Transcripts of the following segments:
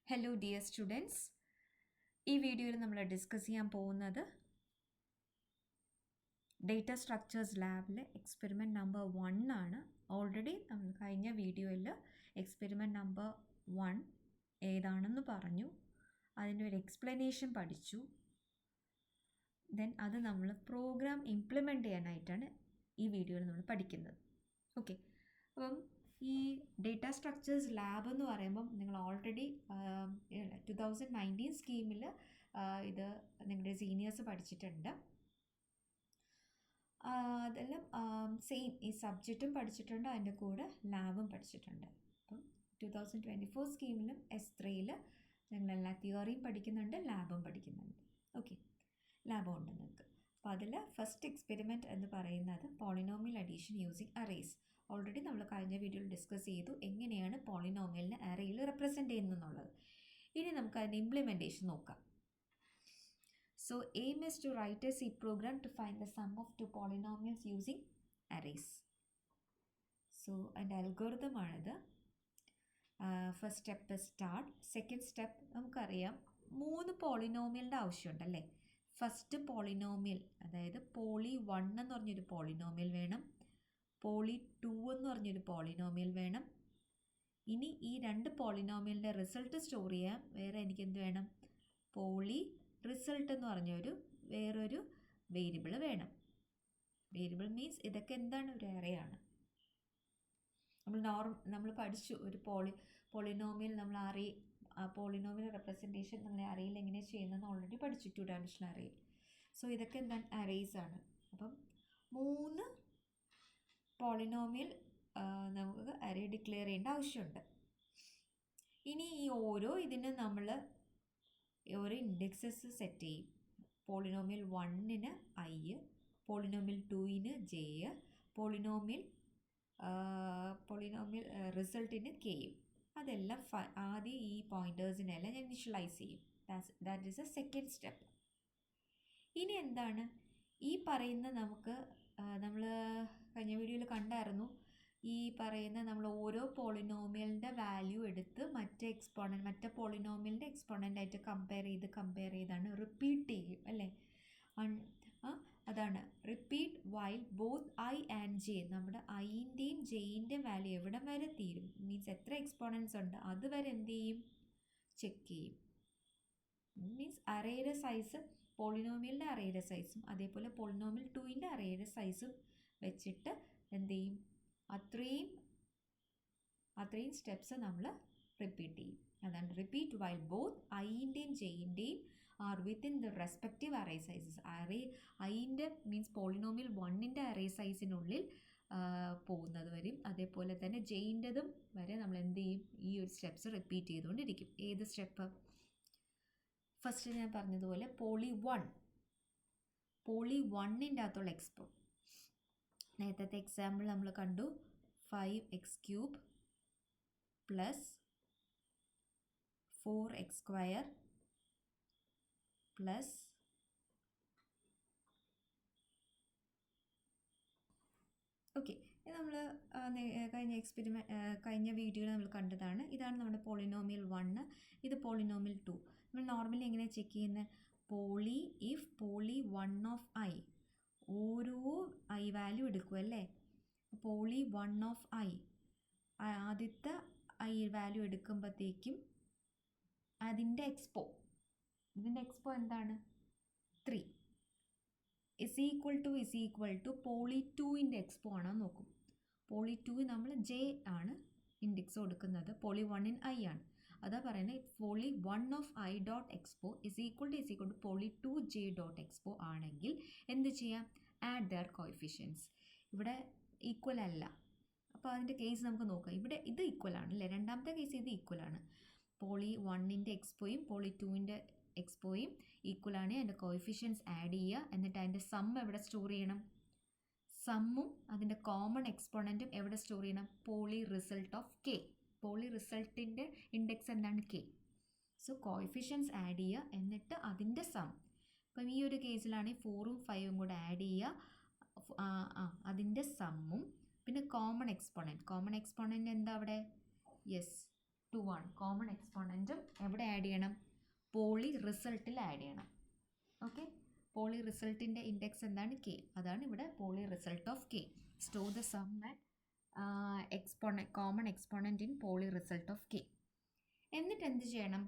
Hello dear students, ഈ വീഡിയോയിൽ നമ്മൾ ഡിസ്കസ് ചെയ്യാൻ പോകുന്നത് ഡേറ്റ സ്ട്രക്ചേഴ്സ് ലാബിലെ എക്സ്പെരിമെൻറ്റ് നമ്പർ 1 ആണ്. ഓൾറെഡി നമ്മൾ കഴിഞ്ഞ വീഡിയോയിൽ എക്സ്പെരിമെൻറ്റ് നമ്പർ 1 ഏതാണെന്ന് പറഞ്ഞു, അതിൻ്റെ ഒരു എക്സ്പ്ലനേഷൻ പഠിച്ചു. ദെൻ അത് നമ്മൾ പ്രോഗ്രാം ഇംപ്ലിമെൻറ്റ് ചെയ്യാനായിട്ടാണ് ഈ വീഡിയോയിൽ നമ്മൾ പഠിക്കുന്നത്. ഓക്കെ, അപ്പം ഈ ഡേറ്റ സ്ട്രക്ചേഴ്സ് ലാബ് എന്ന് പറയുമ്പം നിങ്ങൾ ഓൾറെഡി 2019 സ്കീമിൽ ഇത് നിങ്ങളുടെ സീനിയേഴ്സ് പഠിച്ചിട്ടുണ്ട്. അതെല്ലാം സെയിം ഈ സബ്ജക്റ്റും പഠിച്ചിട്ടുണ്ട്, അതിൻ്റെ കൂടെ ലാബും പഠിച്ചിട്ടുണ്ട്. അപ്പം 2024 സ്കീമിലും S3യിൽ നിങ്ങളെല്ലാം തിയറിയും പഠിക്കുന്നുണ്ട്, ലാബും പഠിക്കുന്നുണ്ട്. ഓക്കെ, ലാബും ഉണ്ട് നിങ്ങൾക്ക്. അപ്പോൾ അതിൽ ഫസ്റ്റ് എക്സ്പെരിമെൻറ്റ് എന്ന് പറയുന്നത് polynomial addition using arrays. Already നമ്മൾ കഴിഞ്ഞ വീഡിയോയിൽ ഡിസ്കസ് ചെയ്തു എങ്ങനെയാണ് പോളിനോമിയലിനെ അറേയിൽ റെപ്രസെൻറ്റ് ചെയ്യുന്നതെന്നുള്ളത്. ഇനി നമുക്ക് അതിൻ്റെ ഇംപ്ലിമെൻറ്റേഷൻ നോക്കാം. So aim is to write a C program to find the sum of two polynomials using arrays. So അതിൻ്റെ അൽഗോരിതം ആണിത്. First step start. Second step നമുക്കറിയാം 3 പോളിനോമിയലിൻ്റെ ആവശ്യമുണ്ടല്ലേ. ഫസ്റ്റ് പോളിനോമിയൽ, അതായത് പോളി 1 എന്ന് പറഞ്ഞൊരു പോളിനോമിയൽ വേണം, പോളി 2 എന്ന് പറഞ്ഞൊരു പോളിനോമിയൽ വേണം. ഇനി ഈ 2 പോളിനോമിയലിൻ്റെ റിസൾട്ട് സ്റ്റോർ ചെയ്യാൻ വേറെ എനിക്കെന്ത് വേണം? പോളി റിസൾട്ട് എന്ന് പറഞ്ഞൊരു വേറൊരു വേരിയബിൾ വേണം. വേരിയബിൾ മീൻസ് ഇതൊക്കെ എന്താണ്? ഒരു അറേയാണ്. നമ്മൾ പഠിച്ചു ഒരു പോളിനോമിയൽ നമ്മൾ പോളിനോമിയൽ റെപ്രസെൻറ്റേഷൻ നമ്മുടെ അറേയിൽ എങ്ങനെ ചെയ്യുന്നതെന്ന് ഓൾറെഡി പഠിച്ചു, 2 ഡയമെൻഷണൽ അറേയിൽ. സോ ഇതൊക്കെ എന്താണ്? അറേസ് ആണ്. അപ്പം 3 പോളിനോമിയൽ നമുക്ക് അറേ ഡിക്ലെയർ ചെയ്യേണ്ട ആവശ്യമുണ്ട്. ഇനി ഈ ഇതിന് നമ്മൾ ഓരോ ഇൻഡെക്സസ് സെറ്റ് ചെയ്യും. പോളിനോമിയൽ 1-ന് I, പോളിനോമിയൽ 2-ന് J, പോളിനോമിയൽ റിസൾട്ടിന് K. അതെല്ലാം ആദ്യം ഈ പോയിൻറ്റേഴ്സിനെല്ലാം ഞാൻ ഇനിഷ്യലൈസ് ചെയ്യും. That is a second step. ഇനി എന്താണ് ഈ പറയുന്ന നമുക്ക് നമ്മൾ കഴിഞ്ഞ വീഡിയോയിൽ കണ്ടായിരുന്നു. ഈ പറയുന്ന നമ്മൾ ഓരോ പോളിനോമിയലിൻ്റെ വാല്യൂ എടുത്ത് മറ്റേ പോളിനോമിയലിൻ്റെ എക്സ്പോണൻ്റായിട്ട് കമ്പയർ ചെയ്താണ് റിപ്പീറ്റ് ചെയ്യും അല്ലേ. അതാണ് repeat while both I and J. നമ്മുടെ ഐൻ്റെയും ജെയിൻ്റെയും വാല്യൂ എവിടം വരെ തീരും, മീൻസ് എത്ര എക്സ്പോണൻസ് ഉണ്ട് അതുവരെ എന്ത് ചെയ്യും? ചെക്ക് ചെയ്യും. മീൻസ് അറേയുടെ സൈസ്, പോളിനോമിയലിൻ്റെ അറേയുടെ സൈസും അതേപോലെ പോളിനോമിയൽ 2-ൻ്റെ അറേയുടെ സൈസും വെച്ചിട്ട് എന്ത് ചെയ്യും? അത്രയും സ്റ്റെപ്സ് നമ്മൾ റിപ്പീറ്റ് ചെയ്യും. അതാണ് റിപ്പീറ്റ് വൈൽ ബോത്ത് ഐൻ്റെയും ജെയിൻ്റെയും are within the respective array sizes. ഐൻ്റെ മീൻസ് പോളിനോമിയൽ 1-ൻ്റെ അറേ സൈസിനുള്ളിൽ പോകുന്നത് വരും, അതേപോലെ തന്നെ ജെയിൻ്റെതും വരെ നമ്മൾ എന്ത് ചെയ്യും? ഈ ഒരു സ്റ്റെപ്സ് റിപ്പീറ്റ് ചെയ്തുകൊണ്ടിരിക്കും. ഏത് സ്റ്റെപ്പ്? ഫസ്റ്റ് ഞാൻ പറഞ്ഞതുപോലെ പോളി 1-ൻ്റെ അകത്തുള്ള എക്സ്പോ. നേരത്തെ എക്സാമ്പിൾ നമ്മൾ കണ്ടു, 5x³ plus 4x² plus okay. ഇത് നമ്മൾ കഴിഞ്ഞ വീഡിയോയിൽ നമ്മൾ കണ്ടതാണ്. ഇതാണ് നമ്മുടെ പോളിനോമിയൽ 1, ഇത് പോളിനോമിയൽ 2. നമ്മൾ നോർമലി എങ്ങനെ ചെക്ക് ചെയ്യുന്നത്? ഇഫ് പോളി 1 ഓഫ് I, ഓരോ I വാല്യൂ എടുക്കും അല്ലേ. പോളി 1 ഓഫ് I, ആദ്യത്തെ I വാല്യൂ എടുക്കുമ്പോഴത്തേക്കും ഇതിൻ്റെ എക്സ്പോ എന്താണ്? 3 ഇസ് ഈക്വൽ ടു പോളി 2-ൻ്റെ എക്സ്പോ ആണോ നോക്കും. പോളി 2 നമ്മൾ J ആണ് ഇൻഡെക്സ് കൊടുക്കുന്നത്, പോളി 1-ന് I ആണ്. അതാ പറയുന്നത് poly 1 of I dot expo is equal to poly 2J dot expo ആണെങ്കിൽ എന്ത് ചെയ്യാം? Add their coefficients. ഇവിടെ ഈക്വൽ അല്ല, അപ്പോൾ അതിൻ്റെ കേസ് നമുക്ക് നോക്കാം. ഇവിടെ ഇത് ഈക്വൽ ആണ് അല്ലേ. രണ്ടാമത്തെ കേസ് ഇത് ഈക്വൽ ആണ്. പോളി 1-ൻ്റെ എക്സ്പോയും പോളി 2-ൻ്റെ എക്സ്പോയും ഈക്വൽ ആണ്. അതിൻ്റെ കോഎഫിഷ്യൻസ് ആഡ് ചെയ്യുക, എന്നിട്ട് അതിൻ്റെ സം എവിടെ സ്റ്റോർ ചെയ്യണം? സമ്മും അതിൻ്റെ കോമൺ എക്സ്പോണൻറ്റും എവിടെ സ്റ്റോർ ചെയ്യണം? Poly result of K. Poly റിസൾട്ടിൻ്റെ ഇൻഡെക്സ് എന്താണ്? K. സോ കോഎഫിഷ്യൻസ് ആഡ് ചെയ്യുക, എന്നിട്ട് അതിൻ്റെ സം. അപ്പം ഈ ഒരു കേസിലാണെങ്കിൽ 4ഉം 5ഉം കൂടെ ആഡ് ചെയ്യുക, അതിൻ്റെ സമ്മും പിന്നെ കോമൺ എക്സ്പോണൻറ്റ് എന്താ അവിടെ? യെസ്, 2 ആണ്. കോമൺ എക്സ്പോണൻറ്റും എവിടെ ആഡ് ചെയ്യണം? പോളി റിസൾട്ടിൽ ആഡ് ചെയ്യണം. ഓക്കെ, പോളി റിസൾട്ടിൻ്റെ ഇൻഡെക്സ് എന്താണ്? കെ. അതാണ് ഇവിടെ poly result of K. Store the sum and common exponent in poly result of K. എന്നിട്ട് എന്ത് ചെയ്യണം?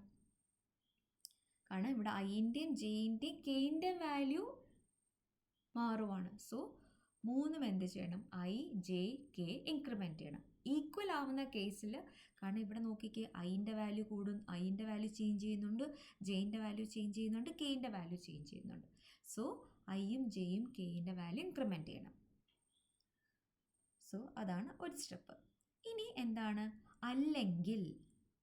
കാരണം ഇവിടെ ഐൻ്റെയും ജെയിൻ്റെയും കെയിൻ്റെയും വാല്യൂ മാറുവാണ്. സോ മൂന്നും എന്ത് ചെയ്യണം? ഐ, ജെ, കെ ഇൻക്രിമെൻറ്റ് ചെയ്യണം. ഈക്വൽ ആവുന്ന കേസിൽ, കാരണം ഇവിടെ നോക്കിക്കേ, ഐൻ്റെ വാല്യൂ കൂടും, ഐൻ്റെ വാല്യൂ ചേഞ്ച് ചെയ്യുന്നുണ്ട്, ജെയിൻ്റെ വാല്യൂ ചേഞ്ച് ചെയ്യുന്നുണ്ട്, കെയിൻ്റെ വാല്യൂ ചേഞ്ച് ചെയ്യുന്നുണ്ട്. സോ ഐയും ജെയും കെയിൻ്റെ വാല്യൂ ഇൻക്രിമെൻറ്റ് ചെയ്യണം. സോ അതാണ് ഒരു സ്റ്റെപ്പ്. ഇനി എന്താണ്? അല്ലെങ്കിൽ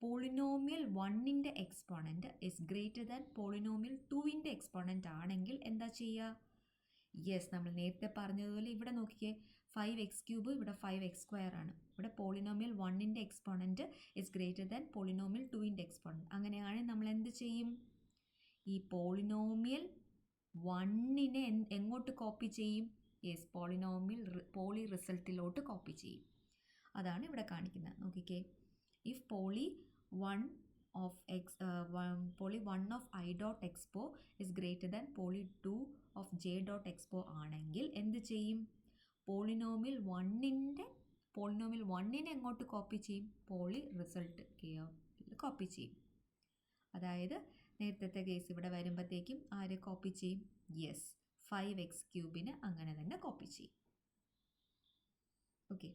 പോളിനോമിയൽ 1ൻ്റെ exponent is greater than polynomial 2ൻ്റെ എക്സ്പോണൻറ്റ് ആണെങ്കിൽ എന്താ ചെയ്യുക? യെസ്, നമ്മൾ നേരത്തെ പറഞ്ഞതുപോലെ ഇവിടെ നോക്കിക്കേ, 5x³ ഇവിടെ 5x² ആണ്. ഇവിടെ പോളിനോമിയൽ 1ൻ്റെ exponent is greater than polynomial 2ൻ്റെ എക്സ്പോണൻറ്റ്. അങ്ങനെയാണെങ്കിൽ നമ്മൾ എന്ത് ചെയ്യും? ഈ പോളിനോമിയൽ 1നെ എങ്ങോട്ട് കോപ്പി ചെയ്യും? യെസ്, പോളി റിസൾട്ടിലോട്ട് കോപ്പി ചെയ്യും. അതാണ് ഇവിടെ കാണിക്കുന്നത്. നോക്കിക്കേ, if poly 1 of I dot expo is greater than poly 2 of j dot expo ആണെങ്കിൽ എന്ത് ചെയ്യും? പോളിനോമിയൽ 1നെ എങ്ങോട്ട് കോപ്പി ചെയ്യും? പോളി റിസൾട്ട് കോപ്പി ചെയ്യും. അതായത് നേരത്തെ കേസ് ഇവിടെ വരുമ്പോഴത്തേക്കും ആരെ കോപ്പി ചെയ്യും? യെസ്, 5x³ അങ്ങനെ തന്നെ കോപ്പി ചെയ്യും. ഓക്കെ,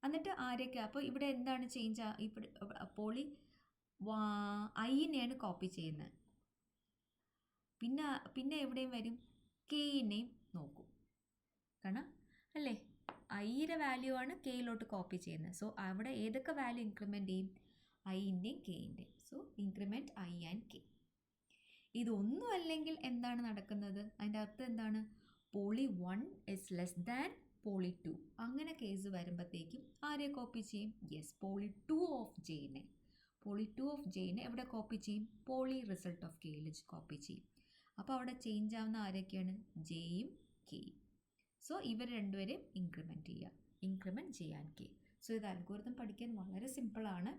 എന്നിട്ട് ആരൊക്കെ? അപ്പോൾ ഇവിടെ എന്താണ് ചേഞ്ച്? ഇവിടെ പോളി ഐനെയാണ് കോപ്പി ചെയ്യുന്നത്. പിന്നെ എവിടെയും വരും? കെയിനെയും നോക്കും. കാരണം അല്ലേ, ഐയുടെ വാല്യൂ ആണ് കെയിലോട്ട് കോപ്പി ചെയ്യുന്നത്. സോ അവിടെ ഏതൊക്കെ വാല്യൂ ഇൻക്രിമെൻറ്റ് ചെയ്യും? ഐൻ്റെയും കെയിൻ്റെയും. So increment I and K. ഇതൊന്നും അല്ലെങ്കിൽ എന്താണ് നടക്കുന്നത്? അതിൻ്റെ അർത്ഥം എന്താണ്? Poly 1 is less than poly 2. അങ്ങനെ കേസ് വരുമ്പോഴത്തേക്കും ആരെ കോപ്പി ചെയ്യും? യെസ്, പോളി 2 ഓഫ് ജെയിനെ. പോളി 2 ഓഫ് ജെയിനെ എവിടെ കോപ്പി ചെയ്യും? പോളി റിസൾട്ട് ഓഫ് കെയിൽ കോപ്പി ചെയ്യും. അപ്പോൾ അവിടെ ചേഞ്ച് ആവുന്ന ആരൊക്കെയാണ്? ജെയും കെയും. സോ ഇവർ രണ്ടുപേരെയും ഇൻക്രിമെൻറ്റ് ചെയ്യുക. Increment J and K. So ഇത് അൽഗോരിതം പഠിക്കാൻ വളരെ സിമ്പിളാണ്.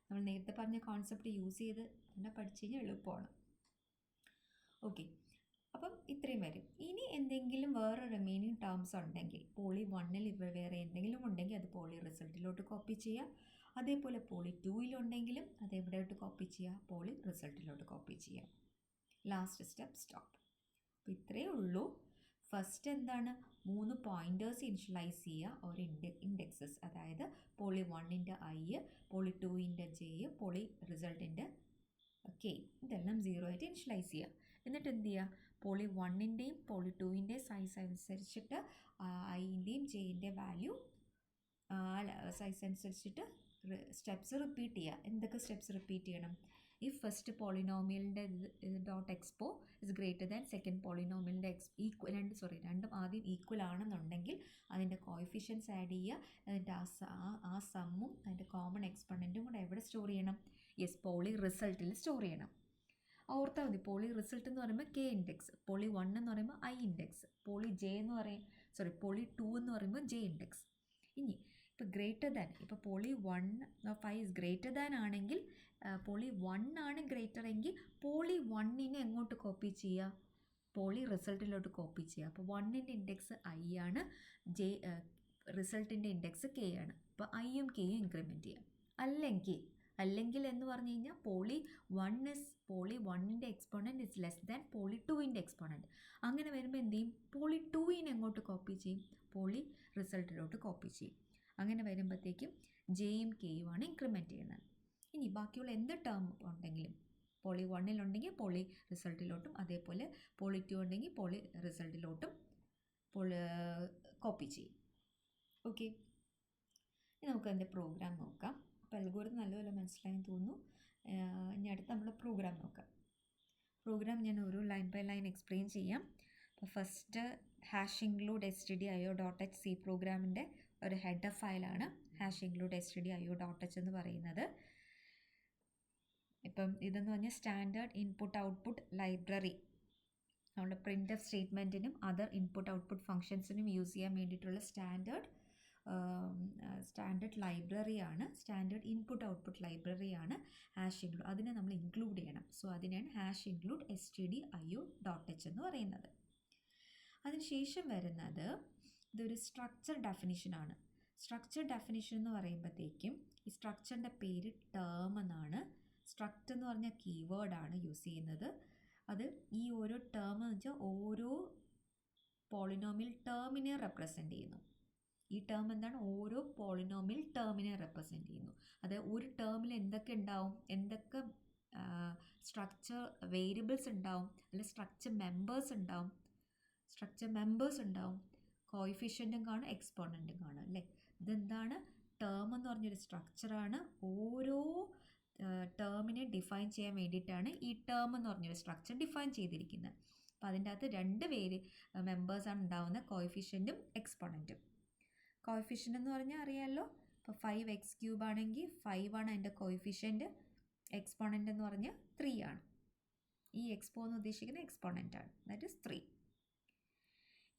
നമ്മൾ നേരത്തെ പറഞ്ഞ കോൺസെപ്റ്റ് യൂസ് ചെയ്ത് തന്നെ പഠിച്ചു കഴിഞ്ഞാൽ എളുപ്പമാണ്. ഓക്കെ, അപ്പം ഇത്രയും വരും. ഇനി എന്തെങ്കിലും വേറെ റിമൈനിങ് ടേംസ് ഉണ്ടെങ്കിൽ, പോളി 1ൽ ഇവ വേറെ എന്തെങ്കിലും ഉണ്ടെങ്കിൽ അത് പോളി റിസൾട്ടിലോട്ട് കോപ്പി ചെയ്യുക. അതേപോലെ പോളി 2ലുണ്ടെങ്കിലും അത് എവിടെയോട്ട് കോപ്പി ചെയ്യുക? പോളി റിസൾട്ടിലോട്ട് കോപ്പി ചെയ്യുക. Last step stop. അപ്പോൾ ഇത്രയേ ഉള്ളൂ. ഫസ്റ്റ് എന്താണ്? 3 പോയിൻറ്റേഴ്സ് ഇനിഷ്യലൈസ് ചെയ്യുക, ഒരു ഇൻഡെക്സസ്. അതായത് പോളി 1ൻ്റെ ഐ, പോളി 2ൻ്റെ ജെ, പോളി റിസൾട്ടിൻ്റെ കെ. ഇതെല്ലാം 0 ആയിട്ട് ഇനിഷ്യലൈസ് ചെയ്യുക. എന്നിട്ട് എന്ത് ചെയ്യുക? പോളി 1ൻ്റെയും പോളി 2ൻ്റെയും സൈസ് അനുസരിച്ചിട്ട് ഐൻ്റെയും ജെയിൻ്റെ വാല്യൂ സൈസ് അനുസരിച്ചിട്ട് സ്റ്റെപ്സ് റിപ്പീറ്റ് ചെയ്യുക. എന്തൊക്കെ സ്റ്റെപ്സ് റിപ്പീറ്റ് ചെയ്യണം? ഇഫ് ഫസ്റ്റ് പോളിനോമിയലിൻ്റെ dot expo is greater than second പോളിനോമിയലിൻ്റെ രണ്ടും ആദ്യം ഈക്വൽ ആണെന്നുണ്ടെങ്കിൽ അതിൻ്റെ കോഎഫിഷ്യൻസ് ആഡ് ചെയ്യുക. എന്നിട്ട് ആ സമ്മും അതിൻ്റെ കോമൺ എക്സ്പോണൻറ്റും കൂടെ എവിടെ സ്റ്റോർ ചെയ്യണം? യെസ്, പോളി റിസൾട്ടിൽ സ്റ്റോർ ചെയ്യണം. ഓർത്താൽ മതി, പോളി റിസൾട്ട് എന്ന് പറയുമ്പോൾ കെ ഇൻഡെക്സ്, പോളി 1 എന്ന് പറയുമ്പോൾ ഐ ഇൻഡെക്സ്, പോളി 2 എന്ന് പറയുമ്പോൾ ജെ ഇൻഡെക്സ്. ഇനി ഇപ്പോൾ ഗ്രേറ്റർ ദാൻ, ഇപ്പോൾ poly 1 of I is greater than ആണെങ്കിൽ, പോളി 1 ആണ് ഗ്രേറ്റർ എങ്കിൽ പോളി 1നെ എങ്ങോട്ട് കോപ്പി ചെയ്യുക? പോളി റിസൾട്ടിലോട്ട് കോപ്പി ചെയ്യുക. അപ്പോൾ 1ൻ്റെ ഇൻഡെക്സ് ഐ ആണ്, റിസൾട്ടിൻ്റെ ഇൻഡെക്സ് കെ ആണ്. അപ്പോൾ ഐയും കെയും ഇൻക്രിമെൻറ്റ് ചെയ്യാം. അല്ലെങ്കിൽ എന്ന് പറഞ്ഞു കഴിഞ്ഞാൽ പോളി 1ൻ്റെ exponent is less than poly 2ൻ്റെ എക്സ്പോണൻറ്റ്. അങ്ങനെ വരുമ്പോൾ എന്ത് ചെയ്യും? പോളി 2നെ എങ്ങോട്ട് കോപ്പി ചെയ്യും? പോളി റിസൾട്ടിലോട്ട് കോപ്പി ചെയ്യും. അങ്ങനെ വരുമ്പോഴത്തേക്കും ജെയും കെയും ആണ് ഇൻക്രിമെൻറ്റ് ചെയ്യുന്നത്. ഇനി ബാക്കിയുള്ള എന്ത് ടേം ഉണ്ടെങ്കിലും, പോളി 1ലുണ്ടെങ്കിൽ പോളി റിസൾട്ടിലോട്ടും, അതേപോലെ പോളി 2 ഉണ്ടെങ്കിൽ പോളി റിസൾട്ടിലോട്ടും കോപ്പി ചെയ്യും. ഓക്കെ, ഇനി നമുക്ക് അതിൻ്റെ പ്രോഗ്രാം നോക്കാം. അപ്പോൾ അൽഗോരിതം നല്ലപോലെ മനസ്സിലായെന്ന് തോന്നുന്നു. ഇനി അടുത്ത് നമ്മൾ പ്രോഗ്രാം നോക്കാം. പ്രോഗ്രാം ഞാൻ ഒരു ലൈൻ ബൈ ലൈൻ എക്സ്പ്ലെയിൻ ചെയ്യാം. അപ്പോൾ ഫസ്റ്റ് #include_stdio.h C പ്രോഗ്രാമിൻ്റെ ഒരു ഹെഡർ ഫയലാണ് #include_stdio.h എന്ന് പറയുന്നത്. ഇപ്പം ഇതെന്ന് പറഞ്ഞാൽ സ്റ്റാൻഡേർഡ് ഇൻപുട്ട് ഔട്ട്പുട്ട് ലൈബ്രറി, നമ്മുടെ പ്രിൻ്റ് എഫ് സ്റ്റേറ്റ്മെൻറ്റിനും അതർ ഇൻപുട്ട് ഔട്ട്പുട്ട് ഫങ്ഷൻസിനും യൂസ് ചെയ്യാൻ വേണ്ടിയിട്ടുള്ള സ്റ്റാൻഡേർഡ് സ്റ്റാൻഡേർഡ് ലൈബ്രറിയാണ്, സ്റ്റാൻഡേർഡ് ഇൻപുട്ട് ഔട്ട്പുട്ട് ലൈബ്രറിയാണ് ഹാഷ് ഇൻക്ലൂഡ്. അതിനെ നമ്മൾ ഇൻക്ലൂഡ് ചെയ്യണം. സോ അതിനെയാണ് ഹാഷ് ഇൻക്ലൂഡ് stdio.h എന്ന് പറയുന്നത്. അതിനുശേഷം വരുന്നത് ഇതൊരു സ്ട്രക്ചർ ഡെഫിനിഷനാണ്. സ്ട്രക്ചർ ഡെഫിനിഷൻ എന്ന് പറയുമ്പോഴത്തേക്കും ഈ സ്ട്രക്ചറിൻ്റെ പേര് ടേം എന്നാണ്. സ്ട്രക്ചർ എന്ന് പറഞ്ഞ കീവേഡാണ് യൂസ് ചെയ്യുന്നത്. അത് ഈ ഓരോ ടേം എന്ന് വെച്ചാൽ ഓരോ പോളിനോമിയൽ ടേമിനെ റെപ്രസെൻ്റ് ചെയ്യുന്നു. ഈ ടേം എന്താണ്? ഓരോ പോളിനോമിയൽ ടേമിനെ റെപ്രസെൻ്റ് ചെയ്യുന്നു. അത് ഒരു ടേമിൽ എന്തൊക്കെ ഉണ്ടാവും, എന്തൊക്കെ സ്ട്രക്ചർ വേരിയബിൾസ് ഉണ്ടാവും, അല്ലെങ്കിൽ സ്ട്രക്ചർ മെമ്പേഴ്സ് ഉണ്ടാവും, കോയിഫിഷ്യൻറ്റും കാണും, എക്സ്പോണൻറ്റും കാണും അല്ലേ. ഇതെന്താണ്? ടേം എന്ന് പറഞ്ഞൊരു സ്ട്രക്ചറാണ്. ഓരോ ടേമിനെ ഡിഫൈൻ ചെയ്യാൻ വേണ്ടിയിട്ടാണ് ഈ ടേം എന്ന് പറഞ്ഞൊരു സ്ട്രക്ചർ ഡിഫൈൻ ചെയ്തിരിക്കുന്നത്. അപ്പോൾ അതിൻ്റെ അകത്ത് 2 മെമ്പേഴ്സാണ് ഉണ്ടാവുന്നത്, കോയിഫിഷ്യൻറ്റും എക്സ്പോണൻറ്റും. കോയിഫിഷ്യൻ്റ് എന്ന് പറഞ്ഞാൽ അറിയാമല്ലോ, ഇപ്പോൾ 5x³ ആണെങ്കിൽ 5 ആണ് അതിൻ്റെ കോയിഫിഷ്യൻറ്റ്. എക്സ്പോണൻ്റ് എന്ന് പറഞ്ഞാൽ 3 ആണ്. ഈ എക്സ്പോ എന്ന് ഉദ്ദേശിക്കുന്ന എക്സ്പോണൻ്റാണ്, ദാറ്റ് ഈസ് 3.